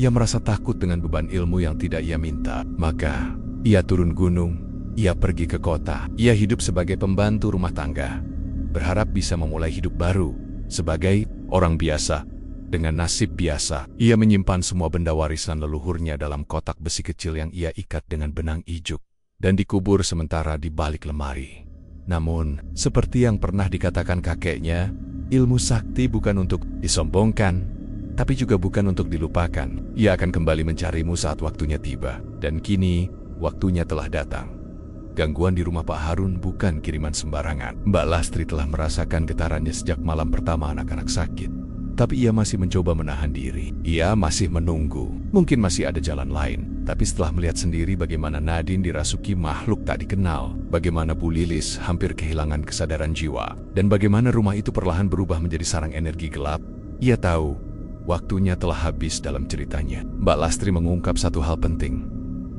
Ia merasa takut dengan beban ilmu yang tidak ia minta. Maka, ia turun gunung, ia pergi ke kota. Ia hidup sebagai pembantu rumah tangga, berharap bisa memulai hidup baru sebagai orang biasa. Dengan nasib biasa, ia menyimpan semua benda warisan leluhurnya dalam kotak besi kecil yang ia ikat dengan benang ijuk dan dikubur sementara di balik lemari. Namun, seperti yang pernah dikatakan kakeknya, ilmu sakti bukan untuk disombongkan, tapi juga bukan untuk dilupakan. Ia akan kembali mencarimu saat waktunya tiba. Dan kini, waktunya telah datang. Gangguan di rumah Pak Harun bukan kiriman sembarangan. Mbak Lastri telah merasakan getarannya sejak malam pertama anak-anak sakit. Tapi ia masih mencoba menahan diri. Ia masih menunggu. Mungkin masih ada jalan lain. Tapi setelah melihat sendiri bagaimana Nadine dirasuki makhluk tak dikenal, bagaimana Bu Lilis hampir kehilangan kesadaran jiwa, dan bagaimana rumah itu perlahan berubah menjadi sarang energi gelap, ia tahu waktunya telah habis dalam ceritanya. Mbak Lastri mengungkap satu hal penting.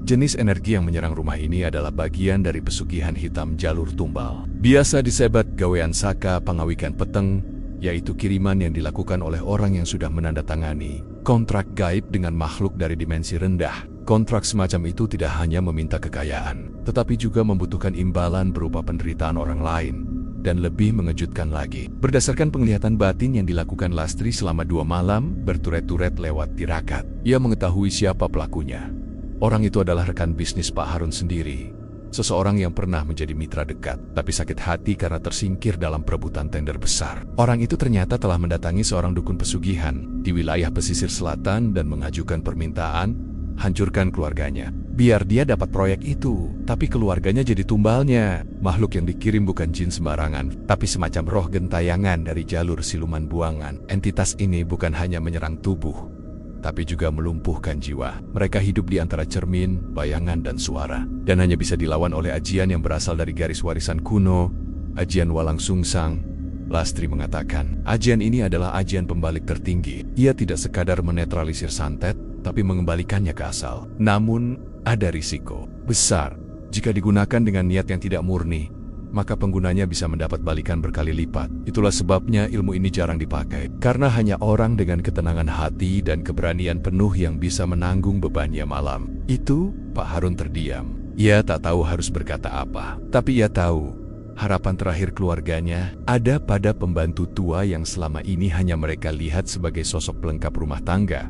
Jenis energi yang menyerang rumah ini adalah bagian dari pesugihan hitam jalur tumbal. Biasa disebat gawean saka pangawikan peteng, yaitu kiriman yang dilakukan oleh orang yang sudah menandatangani kontrak gaib dengan makhluk dari dimensi rendah. Kontrak semacam itu tidak hanya meminta kekayaan, tetapi juga membutuhkan imbalan berupa penderitaan orang lain. Dan lebih mengejutkan lagi, berdasarkan penglihatan batin yang dilakukan Lastri selama 2 malam berturet-turet lewat tirakat, ia mengetahui siapa pelakunya. Orang itu adalah rekan bisnis Pak Harun sendiri. Seseorang yang pernah menjadi mitra dekat, tapi sakit hati karena tersingkir dalam perebutan tender besar. Orang itu ternyata telah mendatangi seorang dukun pesugihan di wilayah pesisir selatan dan mengajukan permintaan, hancurkan keluarganya. Biar dia dapat proyek itu, tapi keluarganya jadi tumbalnya. Makhluk yang dikirim bukan jin sembarangan, tapi semacam roh gentayangan dari jalur siluman buangan. Entitas ini bukan hanya menyerang tubuh, tapi juga melumpuhkan jiwa. Mereka hidup di antara cermin, bayangan, dan suara. Dan hanya bisa dilawan oleh ajian yang berasal dari garis warisan kuno, ajian Walang Sungsang. Lastri mengatakan, ajian ini adalah ajian pembalik tertinggi. Ia tidak sekadar menetralisir santet, tapi mengembalikannya ke asal. Namun, ada risiko besar. Jika digunakan dengan niat yang tidak murni, maka penggunanya bisa mendapat balikan berkali lipat. Itulah sebabnya ilmu ini jarang dipakai, karena hanya orang dengan ketenangan hati dan keberanian penuh yang bisa menanggung bebannya malam. Itu, Pak Harun terdiam. Ia tak tahu harus berkata apa, tapi ia tahu harapan terakhir keluarganya ada pada pembantu tua yang selama ini hanya mereka lihat sebagai sosok pelengkap rumah tangga.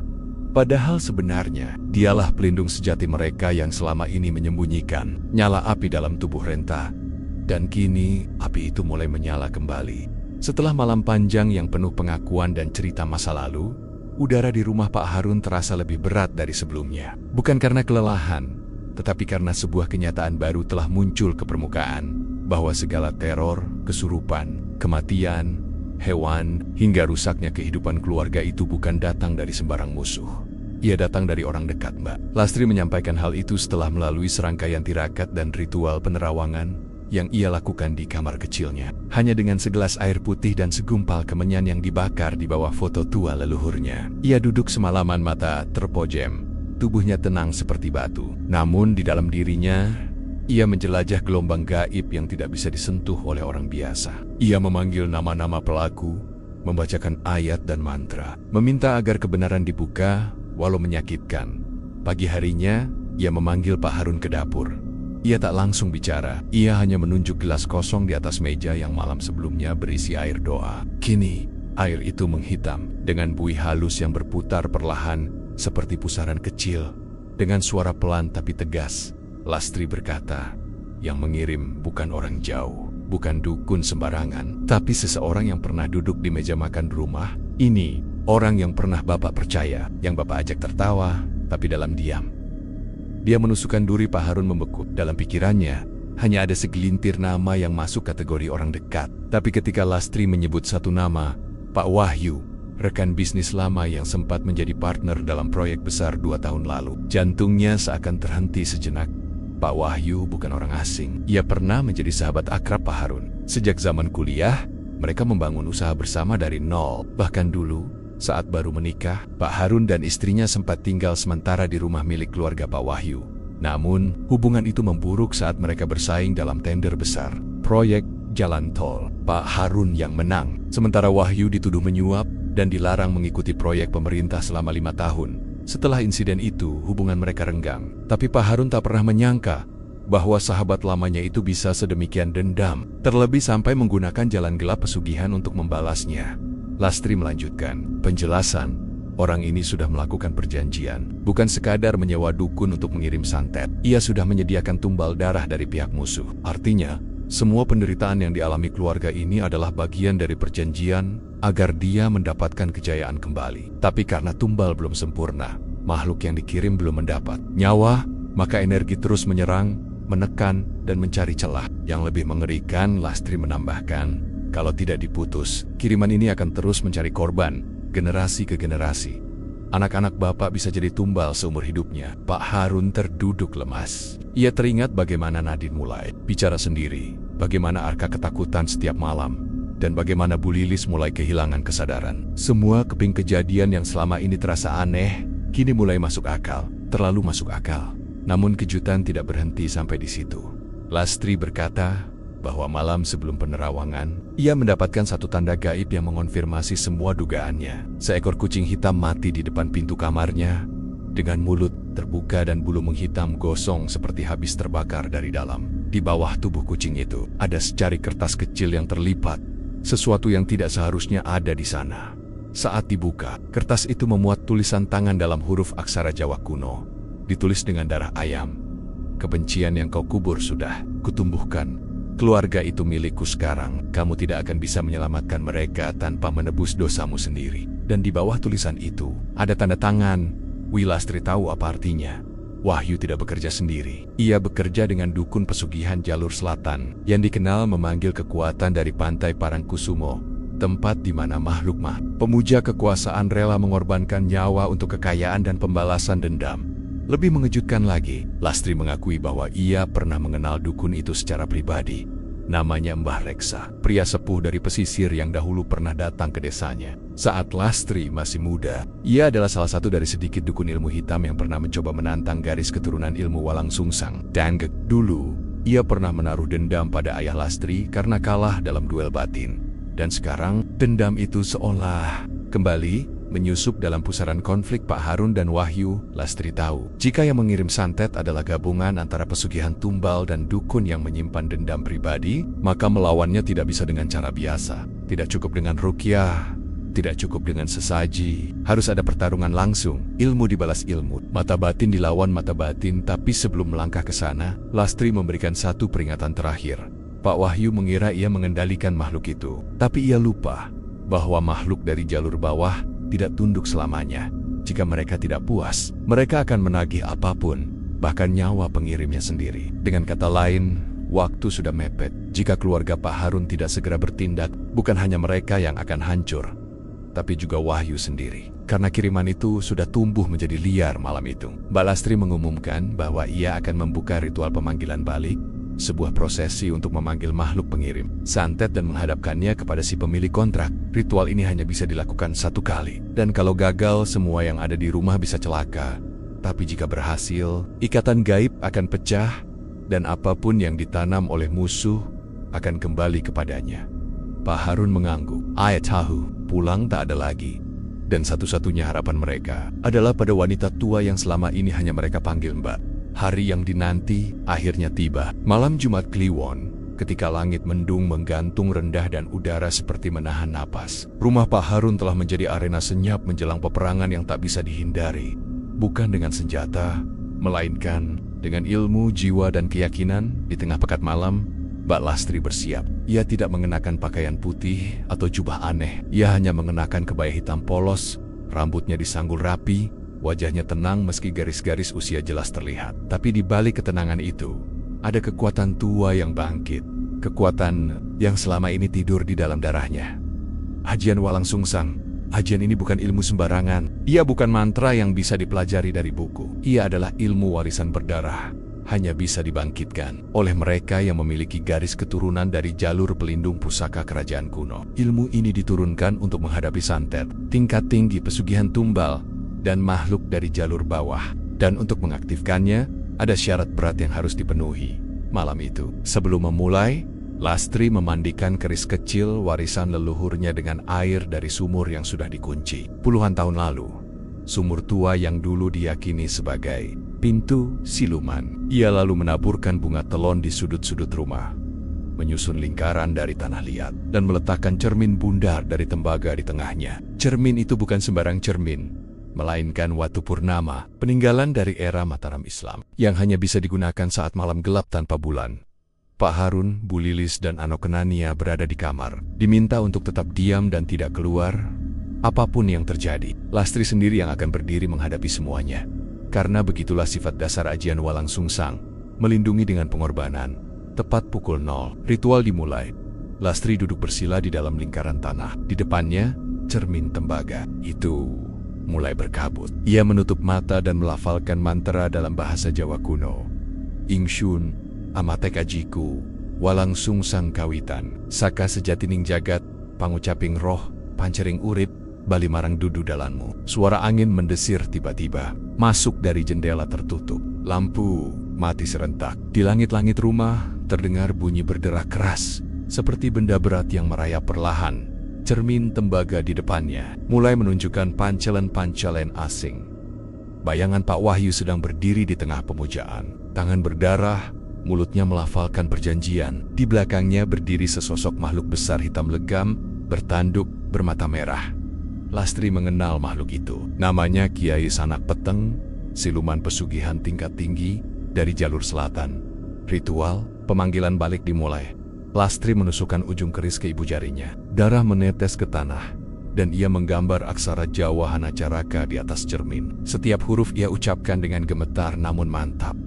Padahal sebenarnya, dialah pelindung sejati mereka yang selama ini menyembunyikan nyala api dalam tubuh Renta. Dan kini, api itu mulai menyala kembali. Setelah malam panjang yang penuh pengakuan dan cerita masa lalu, udara di rumah Pak Harun terasa lebih berat dari sebelumnya. Bukan karena kelelahan, tetapi karena sebuah kenyataan baru telah muncul ke permukaan, bahwa segala teror, kesurupan, kematian, hewan, hingga rusaknya kehidupan keluarga itu bukan datang dari sembarang musuh. Ia datang dari orang dekat, Mbak. Lastri menyampaikan hal itu setelah melalui serangkaian tirakat dan ritual penerawangan yang ia lakukan di kamar kecilnya. Hanya dengan segelas air putih dan segumpal kemenyan yang dibakar di bawah foto tua leluhurnya. Ia duduk semalaman mata terpojem, tubuhnya tenang seperti batu. Namun di dalam dirinya, ia menjelajah gelombang gaib yang tidak bisa disentuh oleh orang biasa. Ia memanggil nama-nama pelaku, membacakan ayat dan mantra, meminta agar kebenaran dibuka walau menyakitkan. Pagi harinya, ia memanggil Pak Harun ke dapur. Ia tak langsung bicara, ia hanya menunjuk gelas kosong di atas meja yang malam sebelumnya berisi air doa. Kini, air itu menghitam dengan buih halus yang berputar perlahan seperti pusaran kecil. Dengan suara pelan tapi tegas, Lastri berkata, yang mengirim bukan orang jauh, bukan dukun sembarangan, tapi seseorang yang pernah duduk di meja makan rumah. Ini, orang yang pernah Bapak percaya, yang Bapak ajak tertawa, tapi dalam diam. Dia menusukkan duri. Pak Harun membeku. Dalam pikirannya, hanya ada segelintir nama yang masuk kategori orang dekat. Tapi ketika Lastri menyebut satu nama, Pak Wahyu, rekan bisnis lama yang sempat menjadi partner dalam proyek besar 2 tahun lalu, jantungnya seakan terhenti sejenak. Pak Wahyu bukan orang asing. Ia pernah menjadi sahabat akrab Pak Harun. Sejak zaman kuliah, mereka membangun usaha bersama dari nol. Bahkan dulu, saat baru menikah, Pak Harun dan istrinya sempat tinggal sementara di rumah milik keluarga Pak Wahyu. Namun, hubungan itu memburuk saat mereka bersaing dalam tender besar, proyek jalan tol. Pak Harun yang menang, sementara Wahyu dituduh menyuap dan dilarang mengikuti proyek pemerintah selama 5 tahun. Setelah insiden itu, hubungan mereka renggang. Tapi Pak Harun tak pernah menyangka bahwa sahabat lamanya itu bisa sedemikian dendam, terlebih sampai menggunakan jalan gelap pesugihan untuk membalasnya. Lastri melanjutkan penjelasan. Orang ini sudah melakukan perjanjian, bukan sekadar menyewa dukun untuk mengirim santet. Ia sudah menyediakan tumbal darah dari pihak musuh. Artinya, semua penderitaan yang dialami keluarga ini adalah bagian dari perjanjian agar dia mendapatkan kejayaan kembali. Tapi karena tumbal belum sempurna, makhluk yang dikirim belum mendapat nyawa, maka energi terus menyerang, menekan, dan mencari celah. Yang lebih mengerikan, Lastri menambahkan, kalau tidak diputus, kiriman ini akan terus mencari korban, generasi ke generasi. Anak-anak bapak bisa jadi tumbal seumur hidupnya. Pak Harun terduduk lemas. Ia teringat bagaimana Nadine mulai bicara sendiri, bagaimana Arka ketakutan setiap malam, dan bagaimana Bu Lilis mulai kehilangan kesadaran. Semua keping kejadian yang selama ini terasa aneh, kini mulai masuk akal, terlalu masuk akal. Namun kejutan tidak berhenti sampai di situ. Lastri berkata bahwa malam sebelum penerawangan, ia mendapatkan satu tanda gaib yang mengonfirmasi semua dugaannya. Seekor kucing hitam mati di depan pintu kamarnya, dengan mulut terbuka dan bulu menghitam gosong seperti habis terbakar dari dalam. Di bawah tubuh kucing itu, ada secari kertas kecil yang terlipat, sesuatu yang tidak seharusnya ada di sana. Saat dibuka, kertas itu memuat tulisan tangan dalam huruf aksara Jawa kuno. Ditulis dengan darah ayam. Kebencian yang kau kubur sudah kutumbuhkan. Keluarga itu milikku sekarang. Kamu tidak akan bisa menyelamatkan mereka tanpa menebus dosamu sendiri. Dan di bawah tulisan itu, ada tanda tangan. Lastri tahu apa artinya. Wahyu tidak bekerja sendiri. Ia bekerja dengan dukun pesugihan jalur selatan, yang dikenal memanggil kekuatan dari pantai Parangkusumo, tempat di mana makhluk pemuja kekuasaan rela mengorbankan nyawa untuk kekayaan dan pembalasan dendam. Lebih mengejutkan lagi, Lastri mengakui bahwa ia pernah mengenal dukun itu secara pribadi. Namanya Mbah Reksa, pria sepuh dari pesisir yang dahulu pernah datang ke desanya. Saat Lastri masih muda, ia adalah salah satu dari sedikit dukun ilmu hitam yang pernah mencoba menantang garis keturunan ilmu Walang Sungsang. Dan dulu, ia pernah menaruh dendam pada ayah Lastri karena kalah dalam duel batin. Dan sekarang, dendam itu seolah kembali menyusup dalam pusaran konflik Pak Harun dan Wahyu. Lastri tahu, jika yang mengirim santet adalah gabungan antara pesugihan tumbal dan dukun yang menyimpan dendam pribadi, maka melawannya tidak bisa dengan cara biasa. Tidak cukup dengan ruqyah, tidak cukup dengan sesaji. Harus ada pertarungan langsung, ilmu dibalas ilmu, mata batin dilawan mata batin. Tapi sebelum melangkah ke sana, Lastri memberikan satu peringatan terakhir. Pak Wahyu mengira ia mengendalikan makhluk itu, tapi ia lupa bahwa makhluk dari jalur bawah tidak tunduk selamanya. Jika mereka tidak puas, mereka akan menagih apapun, bahkan nyawa pengirimnya sendiri. Dengan kata lain, waktu sudah mepet. Jika keluarga Pak Harun tidak segera bertindak, bukan hanya mereka yang akan hancur, tapi juga Wahyu sendiri. Karena kiriman itu sudah tumbuh menjadi liar malam itu. Mbak Lastri mengumumkan bahwa ia akan membuka ritual pemanggilan balik, sebuah prosesi untuk memanggil makhluk pengirim santet dan menghadapkannya kepada si pemilik kontrak. Ritual ini hanya bisa dilakukan satu kali, dan kalau gagal, semua yang ada di rumah bisa celaka. Tapi jika berhasil, ikatan gaib akan pecah, dan apapun yang ditanam oleh musuh akan kembali kepadanya. Pak Harun mengangguk. Ayah tahu, pulang tak ada lagi. Dan satu-satunya harapan mereka adalah pada wanita tua yang selama ini hanya mereka panggil Mbak. Hari yang dinanti akhirnya tiba. Malam Jumat Kliwon, ketika langit mendung menggantung rendah dan udara seperti menahan napas, rumah Pak Harun telah menjadi arena senyap menjelang peperangan yang tak bisa dihindari. Bukan dengan senjata, melainkan dengan ilmu, jiwa, dan keyakinan. Di tengah pekat malam, Mbak Lastri bersiap. Ia tidak mengenakan pakaian putih atau jubah aneh. Ia hanya mengenakan kebaya hitam polos, rambutnya disanggul rapi. Wajahnya tenang meski garis-garis usia jelas terlihat. Tapi di balik ketenangan itu, ada kekuatan tua yang bangkit. Kekuatan yang selama ini tidur di dalam darahnya. Ajian Walang Sungsang. Ajian ini bukan ilmu sembarangan. Ia bukan mantra yang bisa dipelajari dari buku. Ia adalah ilmu warisan berdarah. Hanya bisa dibangkitkan oleh mereka yang memiliki garis keturunan dari jalur pelindung pusaka kerajaan kuno. Ilmu ini diturunkan untuk menghadapi santet, tingkat tinggi pesugihan tumbal, dan makhluk dari jalur bawah. Dan untuk mengaktifkannya, ada syarat berat yang harus dipenuhi. Malam itu, sebelum memulai, Lastri memandikan keris kecil warisan leluhurnya dengan air dari sumur yang sudah dikunci puluhan tahun lalu. sumur tua yang dulu diyakini sebagai pintu siluman. Ia lalu menaburkan bunga telon di sudut-sudut rumah, menyusun lingkaran dari tanah liat, dan meletakkan cermin bundar dari tembaga di tengahnya. Cermin itu bukan sembarang cermin, melainkan Watu Purnama, peninggalan dari era Mataram Islam, yang hanya bisa digunakan saat malam gelap tanpa bulan. Pak Harun, Bu Lilis, dan Anokenania berada di kamar, diminta untuk tetap diam dan tidak keluar. Apapun yang terjadi, Lastri sendiri yang akan berdiri menghadapi semuanya. Karena begitulah sifat dasar ajian Walang Sungsang, melindungi dengan pengorbanan. Tepat pukul 0, ritual dimulai. Lastri duduk bersila di dalam lingkaran tanah. Di depannya, cermin tembaga itu mulai berkabut. Ia menutup mata dan melafalkan mantra dalam bahasa Jawa kuno. Ingsun, Amatek ajiku, Walang Sungsang kawitan, saka sejatining jagat, pangucaping roh, pancering urip, bali marang dudu dalanmu. Suara angin mendesir tiba-tiba, masuk dari jendela tertutup. Lampu mati serentak. Di langit-langit rumah, terdengar bunyi berderah keras, seperti benda berat yang merayap perlahan. Cermin tembaga di depannya mulai menunjukkan pancelen-pancelen asing. Bayangan Pak Wahyu sedang berdiri di tengah pemujaan. Tangan berdarah, mulutnya melafalkan perjanjian. Di belakangnya berdiri sesosok makhluk besar hitam legam, bertanduk, bermata merah. Lastri mengenal makhluk itu. Namanya Kiai Sanak Peteng, siluman pesugihan tingkat tinggi dari jalur selatan. Ritual pemanggilan balik dimulai. Lastri menusukkan ujung keris ke ibu jarinya. Darah menetes ke tanah, dan ia menggambar aksara Jawa Hanacaraka di atas cermin. Setiap huruf ia ucapkan dengan gemetar namun mantap.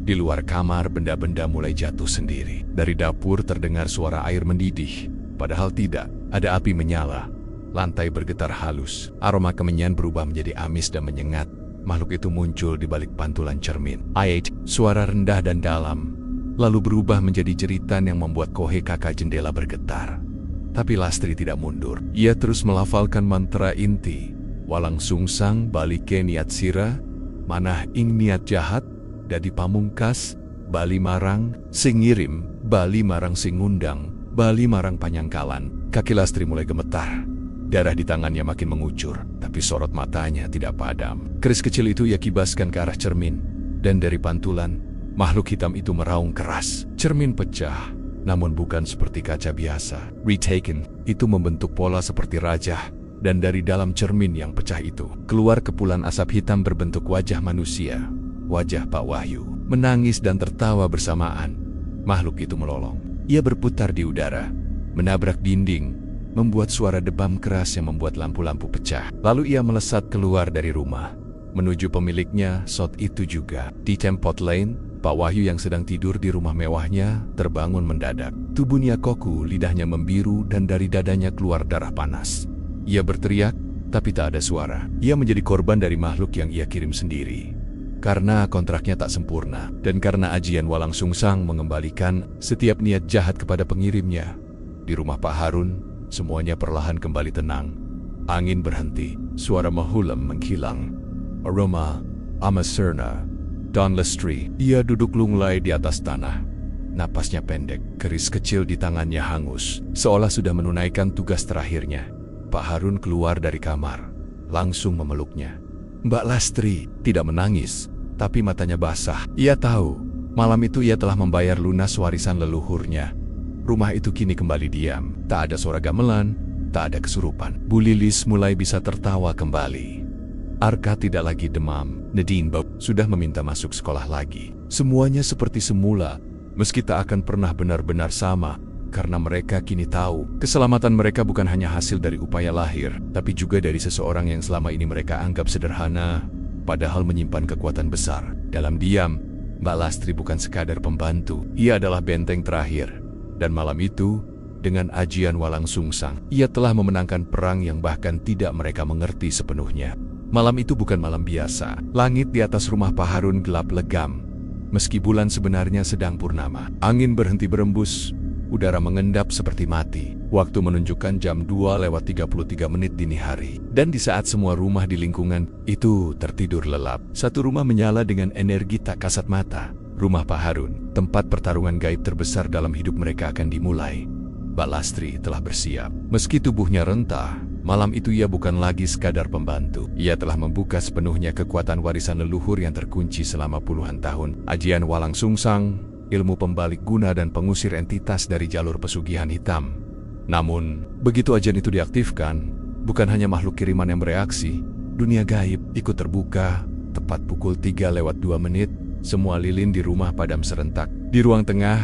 Di luar kamar, benda-benda mulai jatuh sendiri. Dari dapur terdengar suara air mendidih. Padahal tidak, ada api menyala. Lantai bergetar halus. Aroma kemenyan berubah menjadi amis dan menyengat. Makhluk itu muncul di balik pantulan cermin. Ait, suara rendah dan dalam, lalu berubah menjadi jeritan yang membuat kohe kakak jendela bergetar. Tapi Lastri tidak mundur. Ia terus melafalkan mantra inti. Walang Sungsang balike niat sira, manah ing niat jahat, dadi pamungkas, bali marang, sing ngirim, bali marang sing ngundang, bali marang panyangkalan. Kaki Lastri mulai gemetar. Darah di tangannya makin mengucur, tapi sorot matanya tidak padam. Keris kecil itu ia kibaskan ke arah cermin, dan dari pantulan, makhluk hitam itu meraung keras. Cermin pecah, namun bukan seperti kaca biasa. Retaken, itu membentuk pola seperti rajah, dan dari dalam cermin yang pecah itu, keluar kepulan asap hitam berbentuk wajah manusia. Wajah Pak Wahyu, menangis dan tertawa bersamaan. Makhluk itu melolong. Ia berputar di udara, menabrak dinding, membuat suara debam keras yang membuat lampu-lampu pecah. Lalu ia melesat keluar dari rumah, menuju pemiliknya saat itu juga. Di Tempot Lane, Pak Wahyu yang sedang tidur di rumah mewahnya terbangun mendadak. Tubuhnya koku, lidahnya membiru, dan dari dadanya keluar darah panas. Ia berteriak, tapi tak ada suara. Ia menjadi korban dari makhluk yang ia kirim sendiri. Karena kontraknya tak sempurna, dan karena ajian Walang Sungsang mengembalikan setiap niat jahat kepada pengirimnya. Di rumah Pak Harun, semuanya perlahan kembali tenang. Angin berhenti, suara mahulem menghilang. Aroma, Amaserna, Don Lastri. Ia duduk lunglai di atas tanah. Napasnya pendek, keris kecil di tangannya hangus, seolah sudah menunaikan tugas terakhirnya. Pak Harun keluar dari kamar, langsung memeluknya. Mbak Lastri tidak menangis, tapi matanya basah. Ia tahu, malam itu ia telah membayar lunas warisan leluhurnya. Rumah itu kini kembali diam. Tak ada suara gamelan, tak ada kesurupan. Bu Lilis mulai bisa tertawa kembali. Arka tidak lagi demam. Nadine Bob sudah meminta masuk sekolah lagi. Semuanya seperti semula, meski tak akan pernah benar-benar sama. Karena mereka kini tahu, keselamatan mereka bukan hanya hasil dari upaya lahir, tapi juga dari seseorang yang selama ini mereka anggap sederhana, padahal menyimpan kekuatan besar. Dalam diam, Mbak Lastri bukan sekadar pembantu, ia adalah benteng terakhir. Dan malam itu, dengan ajian Walang Sungsang, ia telah memenangkan perang yang bahkan tidak mereka mengerti sepenuhnya. Malam itu bukan malam biasa. Langit di atas rumah Pak Harun gelap legam, meski bulan sebenarnya sedang purnama. Angin berhenti berembus, udara mengendap seperti mati. Waktu menunjukkan jam 2:33 dini hari. Dan di saat semua rumah di lingkungan itu tertidur lelap, satu rumah menyala dengan energi tak kasat mata. Rumah Pak Harun, tempat pertarungan gaib terbesar dalam hidup mereka akan dimulai. Mbak Lastri telah bersiap. Meski tubuhnya rentah, Malam itu ia bukan lagi sekadar pembantu. Ia telah membuka sepenuhnya kekuatan warisan leluhur yang terkunci selama puluhan tahun. Ajian Walang Sungsang, ilmu pembalik guna dan pengusir entitas dari jalur pesugihan hitam. Namun, begitu ajian itu diaktifkan, bukan hanya makhluk kiriman yang bereaksi, dunia gaib ikut terbuka. Tepat pukul 3:02, semua lilin di rumah padam serentak. Di ruang tengah,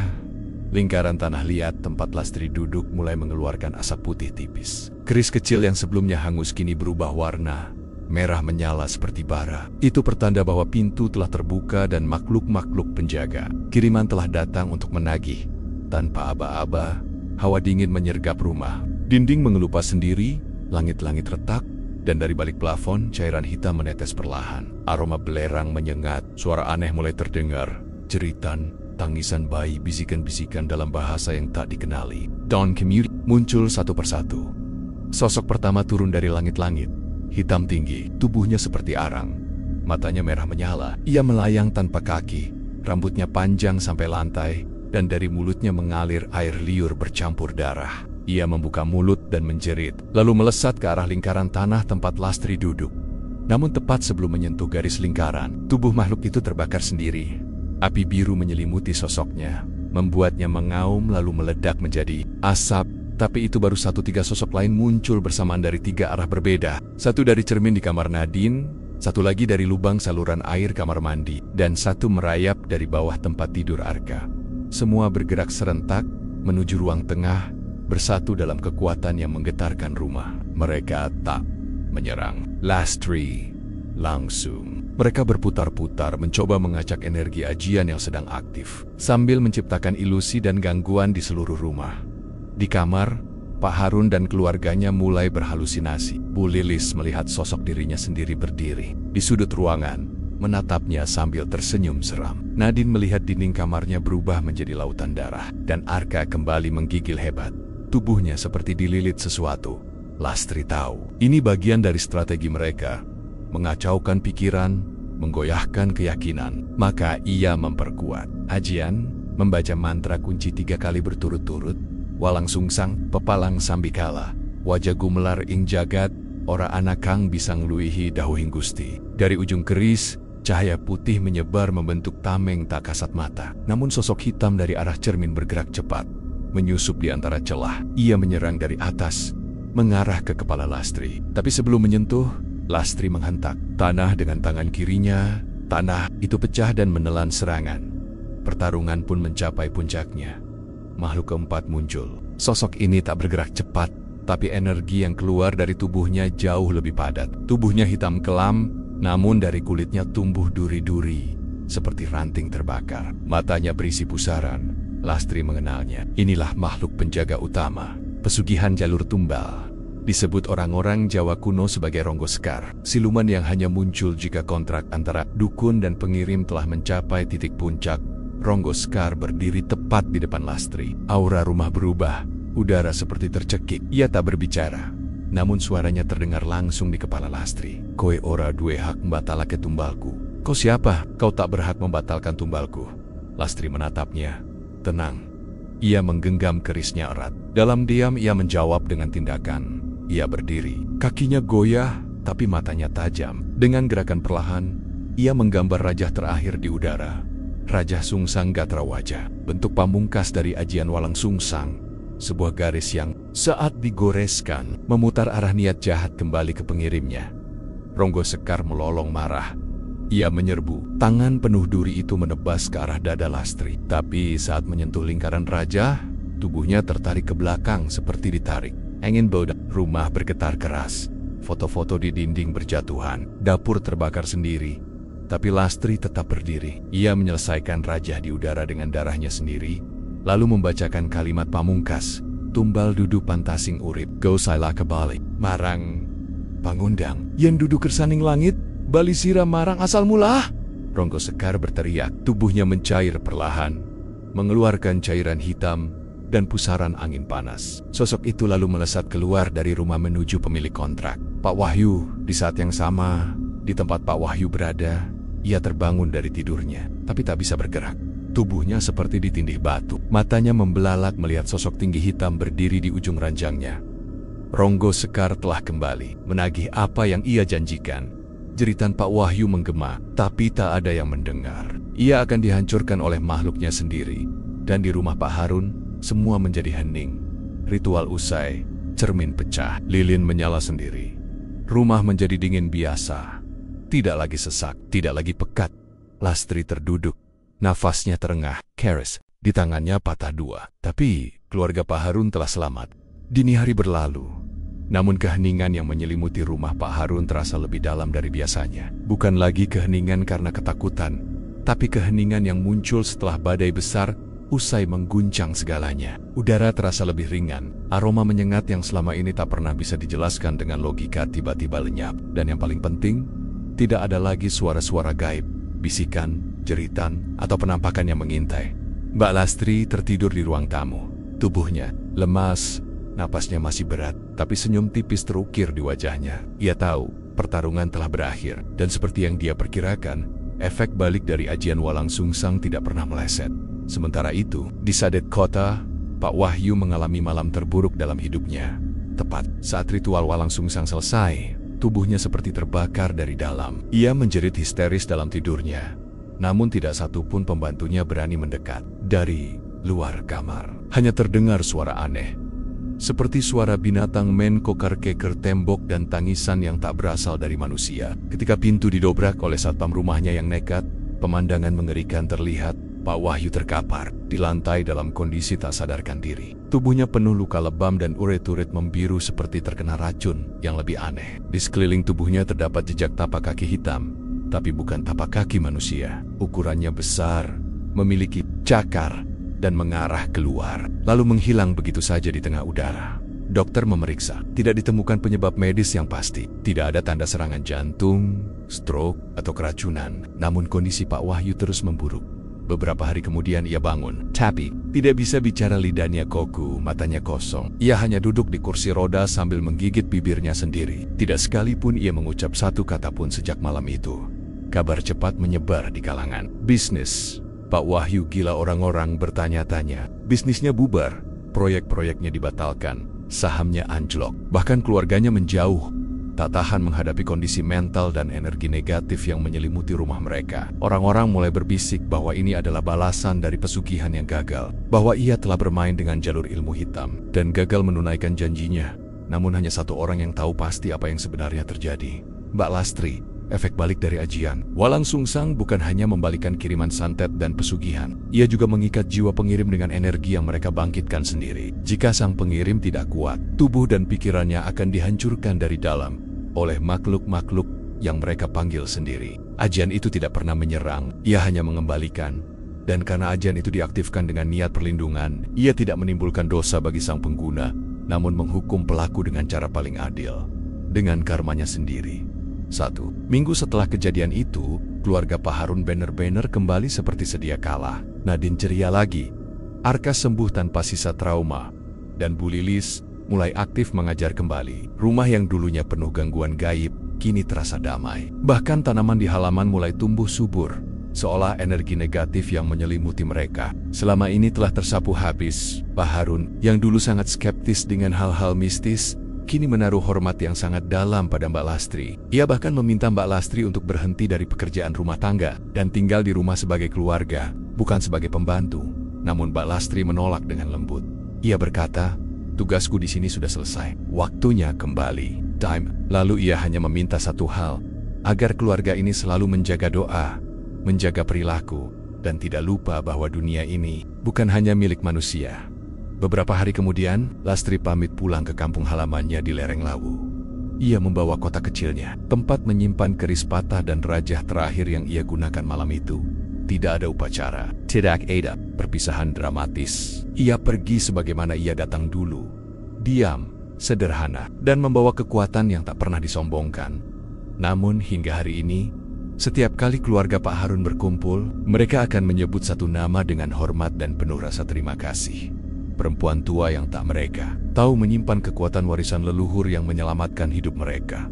lingkaran tanah liat tempat Lastri duduk mulai mengeluarkan asap putih tipis. Keris kecil yang sebelumnya hangus kini berubah warna, merah menyala seperti bara. Itu pertanda bahwa pintu telah terbuka dan makhluk-makhluk penjaga kiriman telah datang untuk menagih. Tanpa aba-aba, hawa dingin menyergap rumah. Dinding mengelupas sendiri, langit-langit retak, dan dari balik plafon cairan hitam menetes perlahan. Aroma belerang menyengat, suara aneh mulai terdengar, jeritan, tangisan bayi, bisikan-bisikan dalam bahasa yang tak dikenali. Dawn Community muncul satu persatu. Sosok pertama turun dari langit-langit, hitam tinggi, tubuhnya seperti arang. Matanya merah menyala, ia melayang tanpa kaki, rambutnya panjang sampai lantai, dan dari mulutnya mengalir air liur bercampur darah. Ia membuka mulut dan menjerit, lalu melesat ke arah lingkaran tanah tempat Lastri duduk. Namun tepat sebelum menyentuh garis lingkaran, tubuh makhluk itu terbakar sendiri. Api biru menyelimuti sosoknya, membuatnya mengaum lalu meledak menjadi asap. Tapi itu baru satu. 3 sosok lain muncul bersamaan dari 3 arah berbeda. Satu dari cermin di kamar Nadine, satu lagi dari lubang saluran air kamar mandi, dan satu merayap dari bawah tempat tidur Arka. Semua bergerak serentak menuju ruang tengah, bersatu dalam kekuatan yang menggetarkan rumah. Mereka tak menyerang Lastri langsung. Mereka berputar-putar mencoba mengacak energi ajian yang sedang aktif, sambil menciptakan ilusi dan gangguan di seluruh rumah. Di kamar, Pak Harun dan keluarganya mulai berhalusinasi. Bu Lilis melihat sosok dirinya sendiri berdiri di sudut ruangan, menatapnya sambil tersenyum seram. Nadine melihat dinding kamarnya berubah menjadi lautan darah, dan Arka kembali menggigil hebat. Tubuhnya seperti dililit sesuatu. Lastri tahu, ini bagian dari strategi mereka, mengacaukan pikiran, menggoyahkan keyakinan. Maka ia memperkuat ajian, membaca mantra kunci 3 kali berturut-turut. Walang Sungsang, pepalang sambikala, wajah gumelar ing jagat, ora anak kang bisa ngluihi dahuing Gusti. Dari ujung keris, cahaya putih menyebar membentuk tameng tak kasat mata. Namun sosok hitam dari arah cermin bergerak cepat, menyusup di antara celah. Ia menyerang dari atas, mengarah ke kepala Lastri. Tapi sebelum menyentuh, Lastri menghentak tanah dengan tangan kirinya. Tanah itu pecah dan menelan serangan. Pertarungan pun mencapai puncaknya. Makhluk keempat muncul. Sosok ini tak bergerak cepat, tapi energi yang keluar dari tubuhnya jauh lebih padat. Tubuhnya hitam kelam, namun dari kulitnya tumbuh duri-duri, seperti ranting terbakar. Matanya berisi pusaran. Lastri mengenalnya. Inilah makhluk penjaga utama, pesugihan jalur tumbal. Disebut orang-orang Jawa kuno sebagai Ronggo Sekar. Siluman yang hanya muncul jika kontrak antara dukun dan pengirim telah mencapai titik puncak. Ronggo Sekar berdiri tepat di depan Lastri. Aura rumah berubah, udara seperti tercekik. Ia tak berbicara, namun suaranya terdengar langsung di kepala Lastri. Koe ora duwe hak membatalake tumbalku. Kau siapa? Kau tak berhak membatalkan tumbalku. Lastri menatapnya. Tenang. Ia menggenggam kerisnya erat. Dalam diam ia menjawab dengan tindakan. Ia berdiri. Kakinya goyah, tapi matanya tajam. Dengan gerakan perlahan, ia menggambar rajah terakhir di udara. Rajah Sungsang Gatra Wajah, bentuk pamungkas dari ajian Walang Sungsang. Sebuah garis yang saat digoreskan, memutar arah niat jahat kembali ke pengirimnya. Ronggo Sekar melolong marah. Ia menyerbu. Tangan penuh duri itu menebas ke arah dada Lastri. Tapi saat menyentuh lingkaran rajah, tubuhnya tertarik ke belakang seperti ditarik. Angin bodoh. Rumah bergetar keras. Foto-foto di dinding berjatuhan. Dapur terbakar sendiri. Tapi Lastri tetap berdiri. Ia menyelesaikan rajah di udara dengan darahnya sendiri, lalu membacakan kalimat pamungkas. Tumbal dudu pantasing urip, go saila kebalik. Marang pangundang, yen dudu kersaning langit, bali sira marang asal mula. Ronggo Sekar berteriak, tubuhnya mencair perlahan, mengeluarkan cairan hitam dan pusaran angin panas. Sosok itu lalu melesat keluar dari rumah menuju pemilik kontrak, Pak Wahyu. Di saat yang sama, di tempat Pak Wahyu berada, ia terbangun dari tidurnya, tapi tak bisa bergerak. Tubuhnya seperti ditindih batu. Matanya membelalak melihat sosok tinggi hitam berdiri di ujung ranjangnya. Ronggo Sekar telah kembali, menagih apa yang ia janjikan. Jeritan Pak Wahyu menggema, tapi tak ada yang mendengar. Ia akan dihancurkan oleh makhluknya sendiri. Dan di rumah Pak Harun, semua menjadi hening. Ritual usai, cermin pecah, lilin menyala sendiri. Rumah menjadi dingin biasa. Tidak lagi sesak, tidak lagi pekat. Lastri terduduk, nafasnya terengah. Keris di tangannya patah dua. Tapi keluarga Pak Harun telah selamat. Dini hari berlalu. Namun keheningan yang menyelimuti rumah Pak Harun terasa lebih dalam dari biasanya. Bukan lagi keheningan karena ketakutan, tapi keheningan yang muncul setelah badai besar usai mengguncang segalanya. Udara terasa lebih ringan, aroma menyengat yang selama ini tak pernah bisa dijelaskan dengan logika tiba-tiba lenyap. Dan yang paling penting, tidak ada lagi suara-suara gaib, bisikan, jeritan, atau penampakan yang mengintai. Mbak Lastri tertidur di ruang tamu. Tubuhnya lemas, napasnya masih berat, tapi senyum tipis terukir di wajahnya. Ia tahu pertarungan telah berakhir, dan seperti yang dia perkirakan, efek balik dari ajian Walang Sungsang tidak pernah meleset. Sementara itu, di Sadet Kota, Pak Wahyu mengalami malam terburuk dalam hidupnya. Tepat saat ritual Walang Sungsang selesai, tubuhnya seperti terbakar dari dalam. Ia menjerit histeris dalam tidurnya. Namun tidak satupun pembantunya berani mendekat. Dari luar kamar, hanya terdengar suara aneh. Seperti suara binatang main kokar-keker tembok dan tangisan yang tak berasal dari manusia. Ketika pintu didobrak oleh satpam rumahnya yang nekat, pemandangan mengerikan terlihat. Pak Wahyu terkapar di lantai dalam kondisi tak sadarkan diri. Tubuhnya penuh luka lebam dan uret-uret membiru seperti terkena racun. Yang lebih aneh, di sekeliling tubuhnya terdapat jejak tapak kaki hitam, tapi bukan tapak kaki manusia. Ukurannya besar, memiliki cakar, dan mengarah keluar, lalu menghilang begitu saja di tengah udara. Dokter memeriksa, tidak ditemukan penyebab medis yang pasti. Tidak ada tanda serangan jantung, stroke, atau keracunan. Namun kondisi Pak Wahyu terus memburuk. Beberapa hari kemudian ia bangun, tapi tidak bisa bicara, lidahnya kaku, matanya kosong. Ia hanya duduk di kursi roda sambil menggigit bibirnya sendiri. Tidak sekalipun ia mengucap satu kata pun sejak malam itu. Kabar cepat menyebar di kalangan bisnis. Pak Wahyu gila, orang-orang bertanya-tanya. Bisnisnya bubar, proyek-proyeknya dibatalkan, sahamnya anjlok. Bahkan keluarganya menjauh. Tak tahan menghadapi kondisi mental dan energi negatif yang menyelimuti rumah mereka. Orang-orang mulai berbisik bahwa ini adalah balasan dari pesugihan yang gagal. Bahwa ia telah bermain dengan jalur ilmu hitam dan gagal menunaikan janjinya. Namun hanya satu orang yang tahu pasti apa yang sebenarnya terjadi. Mbak Lastri, efek balik dari ajian Walang Sungsang bukan hanya membalikan kiriman santet dan pesugihan. Ia juga mengikat jiwa pengirim dengan energi yang mereka bangkitkan sendiri. Jika sang pengirim tidak kuat, tubuh dan pikirannya akan dihancurkan dari dalam oleh makhluk-makhluk yang mereka panggil sendiri. Ajian itu tidak pernah menyerang, ia hanya mengembalikan. Dan karena ajian itu diaktifkan dengan niat perlindungan, ia tidak menimbulkan dosa bagi sang pengguna, namun menghukum pelaku dengan cara paling adil, dengan karmanya sendiri. 1 minggu setelah kejadian itu, keluarga Pak Harun benar-benar kembali seperti sedia kala. Nadine ceria lagi, Arka sembuh tanpa sisa trauma, dan Bu Lilis mulai aktif mengajar kembali. Rumah yang dulunya penuh gangguan gaib, kini terasa damai. Bahkan tanaman di halaman mulai tumbuh subur, seolah energi negatif yang menyelimuti mereka selama ini telah tersapu habis. Pak Harun, yang dulu sangat skeptis dengan hal-hal mistis, kini menaruh hormat yang sangat dalam pada Mbak Lastri. Ia bahkan meminta Mbak Lastri untuk berhenti dari pekerjaan rumah tangga dan tinggal di rumah sebagai keluarga, bukan sebagai pembantu. Namun Mbak Lastri menolak dengan lembut. Ia berkata, "Tugasku di sini sudah selesai. Waktunya kembali." Lalu ia hanya meminta satu hal, agar keluarga ini selalu menjaga doa, menjaga perilaku, dan tidak lupa bahwa dunia ini bukan hanya milik manusia. Beberapa hari kemudian, Lastri pamit pulang ke kampung halamannya di lereng Lawu. Ia membawa kotak kecilnya, tempat menyimpan keris patah dan rajah terakhir yang ia gunakan malam itu. Tidak ada upacara, tidak ada perpisahan dramatis. Ia pergi sebagaimana ia datang dulu, diam, sederhana, dan membawa kekuatan yang tak pernah disombongkan. Namun hingga hari ini, setiap kali keluarga Pak Harun berkumpul, mereka akan menyebut satu nama dengan hormat dan penuh rasa terima kasih. Perempuan tua yang tak mereka tahu menyimpan kekuatan warisan leluhur yang menyelamatkan hidup mereka.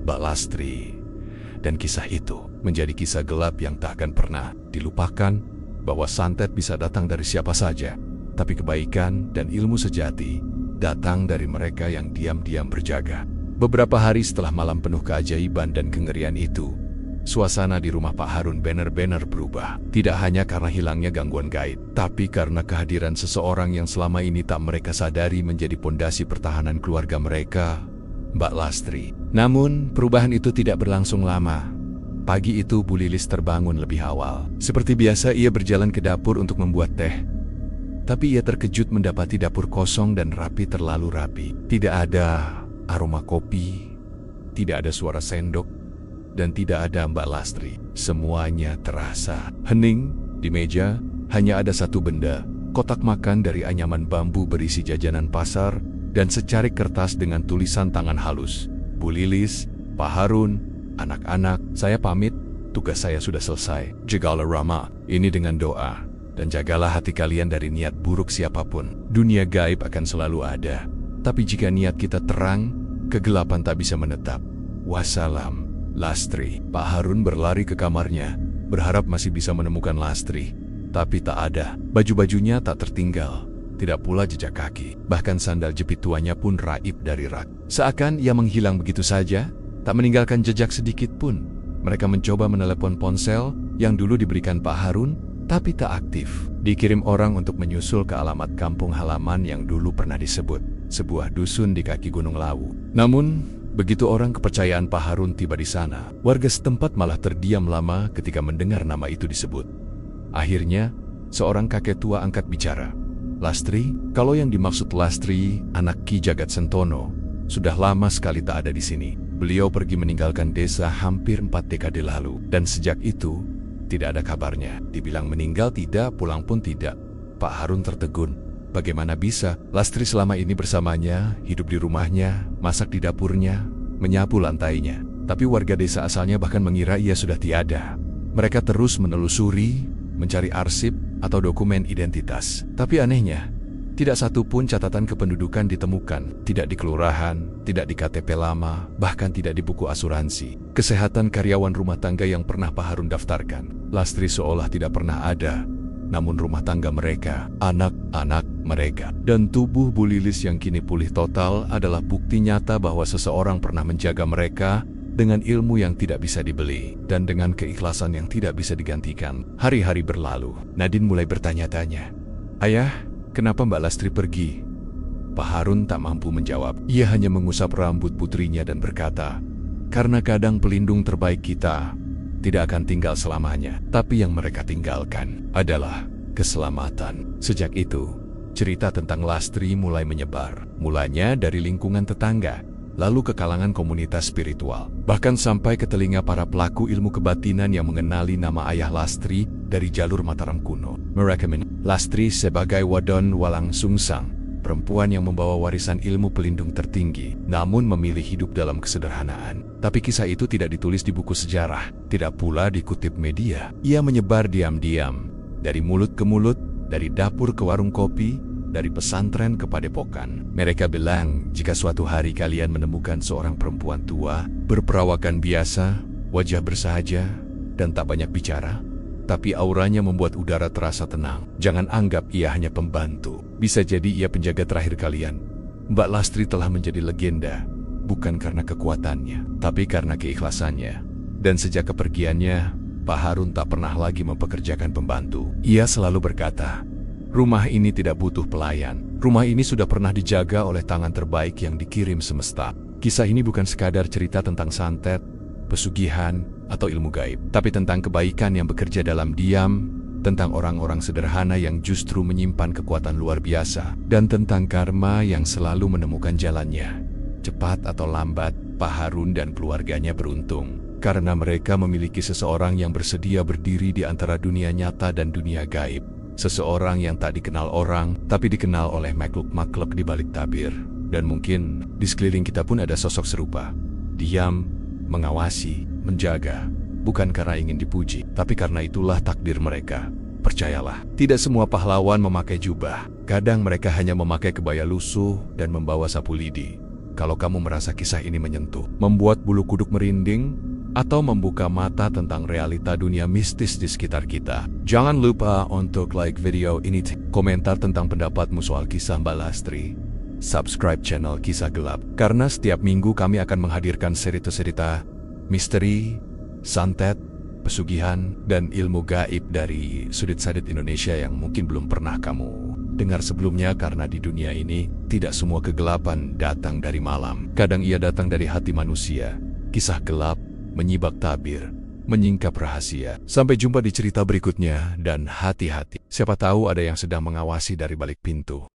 Mbak Lastri. Dan kisah itu menjadi kisah gelap yang tak akan pernah dilupakan, bahwa santet bisa datang dari siapa saja, tapi kebaikan dan ilmu sejati datang dari mereka yang diam-diam berjaga. Beberapa hari setelah malam penuh keajaiban dan kengerian itu, suasana di rumah Pak Harun benar-benar berubah. Tidak hanya karena hilangnya gangguan gaib, tapi karena kehadiran seseorang yang selama ini tak mereka sadari menjadi pondasi pertahanan keluarga mereka, Mbak Lastri. Namun, perubahan itu tidak berlangsung lama. Pagi itu Bu Lilis terbangun lebih awal. Seperti biasa ia berjalan ke dapur untuk membuat teh. Tapi ia terkejut mendapati dapur kosong dan terlalu rapi. Tidak ada aroma kopi, tidak ada suara sendok, dan tidak ada Mbak Lastri. Semuanya terasa hening. Di meja hanya ada satu benda, kotak makan dari anyaman bambu berisi jajanan pasar dan secarik kertas dengan tulisan tangan halus. Bu Lilis, Pak Harun, anak-anak, saya pamit, tugas saya sudah selesai. Jagalah Rama ini dengan doa, dan jagalah hati kalian dari niat buruk siapapun. Dunia gaib akan selalu ada, tapi jika niat kita terang, kegelapan tak bisa menetap. Wassalam, Lastri. Pak Harun berlari ke kamarnya, berharap masih bisa menemukan Lastri. Tapi tak ada. Baju-bajunya tak tertinggal, tidak pula jejak kaki. Bahkan sandal jepit tuanya pun raib dari rak. Seakan ia menghilang begitu saja, tak meninggalkan jejak sedikit pun. Mereka mencoba menelepon ponsel yang dulu diberikan Pak Harun, tapi tak aktif. Dikirim orang untuk menyusul ke alamat kampung halaman yang dulu pernah disebut sebuah dusun di kaki Gunung Lawu. Namun, begitu orang kepercayaan Pak Harun tiba di sana, warga setempat malah terdiam lama ketika mendengar nama itu disebut. Akhirnya, seorang kakek tua angkat bicara. Lastri, kalau yang dimaksud Lastri, anak Ki Jagat Sentono, sudah lama sekali tak ada di sini. Beliau pergi meninggalkan desa hampir 4 dekade lalu, dan sejak itu, tidak ada kabarnya. Dibilang meninggal tidak, pulang pun tidak. Pak Harun tertegun. Bagaimana bisa? Lastri selama ini bersamanya, hidup di rumahnya, masak di dapurnya, menyapu lantainya. Tapi warga desa asalnya bahkan mengira ia sudah tiada. Mereka terus menelusuri, mencari arsip atau dokumen identitas. Tapi anehnya, tidak satu pun catatan kependudukan ditemukan. Tidak di kelurahan, tidak di KTP lama, bahkan tidak di buku asuransi kesehatan karyawan rumah tangga yang pernah Pak Harun daftarkan. Lastri seolah tidak pernah ada. Namun rumah tangga mereka, anak-anak mereka, dan tubuh Bu Lilis yang kini pulih total adalah bukti nyata bahwa seseorang pernah menjaga mereka dengan ilmu yang tidak bisa dibeli dan dengan keikhlasan yang tidak bisa digantikan. Hari-hari berlalu, Nadine mulai bertanya-tanya, "Ayah, kenapa Mbak Lastri pergi?" Pak Harun tak mampu menjawab. Ia hanya mengusap rambut putrinya dan berkata, "Karena kadang pelindung terbaik kita tidak akan tinggal selamanya, tapi yang mereka tinggalkan adalah keselamatan." Sejak itu, cerita tentang Lastri mulai menyebar. Mulanya dari lingkungan tetangga, lalu ke kalangan komunitas spiritual, bahkan sampai ke telinga para pelaku ilmu kebatinan yang mengenali nama ayah Lastri dari jalur Mataram kuno. Mereka Lastri sebagai wadon walang sungsang, perempuan yang membawa warisan ilmu pelindung tertinggi, namun memilih hidup dalam kesederhanaan. Tapi kisah itu tidak ditulis di buku sejarah, tidak pula dikutip media. Ia menyebar diam-diam, dari mulut ke mulut, dari dapur ke warung kopi, dari pesantren ke padepokan. Mereka bilang, jika suatu hari kalian menemukan seorang perempuan tua, berperawakan biasa, wajah bersahaja, dan tak banyak bicara, tapi auranya membuat udara terasa tenang, jangan anggap ia hanya pembantu. Bisa jadi ia penjaga terakhir kalian. Mbak Lastri telah menjadi legenda, bukan karena kekuatannya, tapi karena keikhlasannya. Dan sejak kepergiannya, Pak Harun tak pernah lagi mempekerjakan pembantu. Ia selalu berkata, "Rumah ini tidak butuh pelayan. Rumah ini sudah pernah dijaga oleh tangan terbaik yang dikirim semesta." Kisah ini bukan sekadar cerita tentang santet, pesugihan, atau ilmu gaib, tapi tentang kebaikan yang bekerja dalam diam, tentang orang-orang sederhana yang justru menyimpan kekuatan luar biasa, dan tentang karma yang selalu menemukan jalannya. Cepat atau lambat, Pak Harun dan keluarganya beruntung, karena mereka memiliki seseorang yang bersedia berdiri di antara dunia nyata dan dunia gaib. Seseorang yang tak dikenal orang, tapi dikenal oleh makhluk-makhluk di balik tabir. Dan mungkin di sekeliling kita pun ada sosok serupa. Diam, mengawasi, menjaga, bukan karena ingin dipuji, tapi karena itulah takdir mereka. Percayalah, tidak semua pahlawan memakai jubah. Kadang mereka hanya memakai kebaya lusuh dan membawa sapu lidi. Kalau kamu merasa kisah ini menyentuh, membuat bulu kuduk merinding, atau membuka mata tentang realita dunia mistis di sekitar kita, jangan lupa untuk like video ini, komentar tentang pendapatmu soal kisah Mbak Lastri, subscribe channel Kisah Gelap. Karena setiap minggu kami akan menghadirkan cerita-cerita misteri, santet, pesugihan, dan ilmu gaib dari sudut-sudut Indonesia yang mungkin belum pernah kamu dengar sebelumnya. Karena di dunia ini, tidak semua kegelapan datang dari malam. Kadang ia datang dari hati manusia. Kisah gelap, menyibak tabir, menyingkap rahasia. Sampai jumpa di cerita berikutnya, dan hati-hati. Siapa tahu ada yang sedang mengawasi dari balik pintu.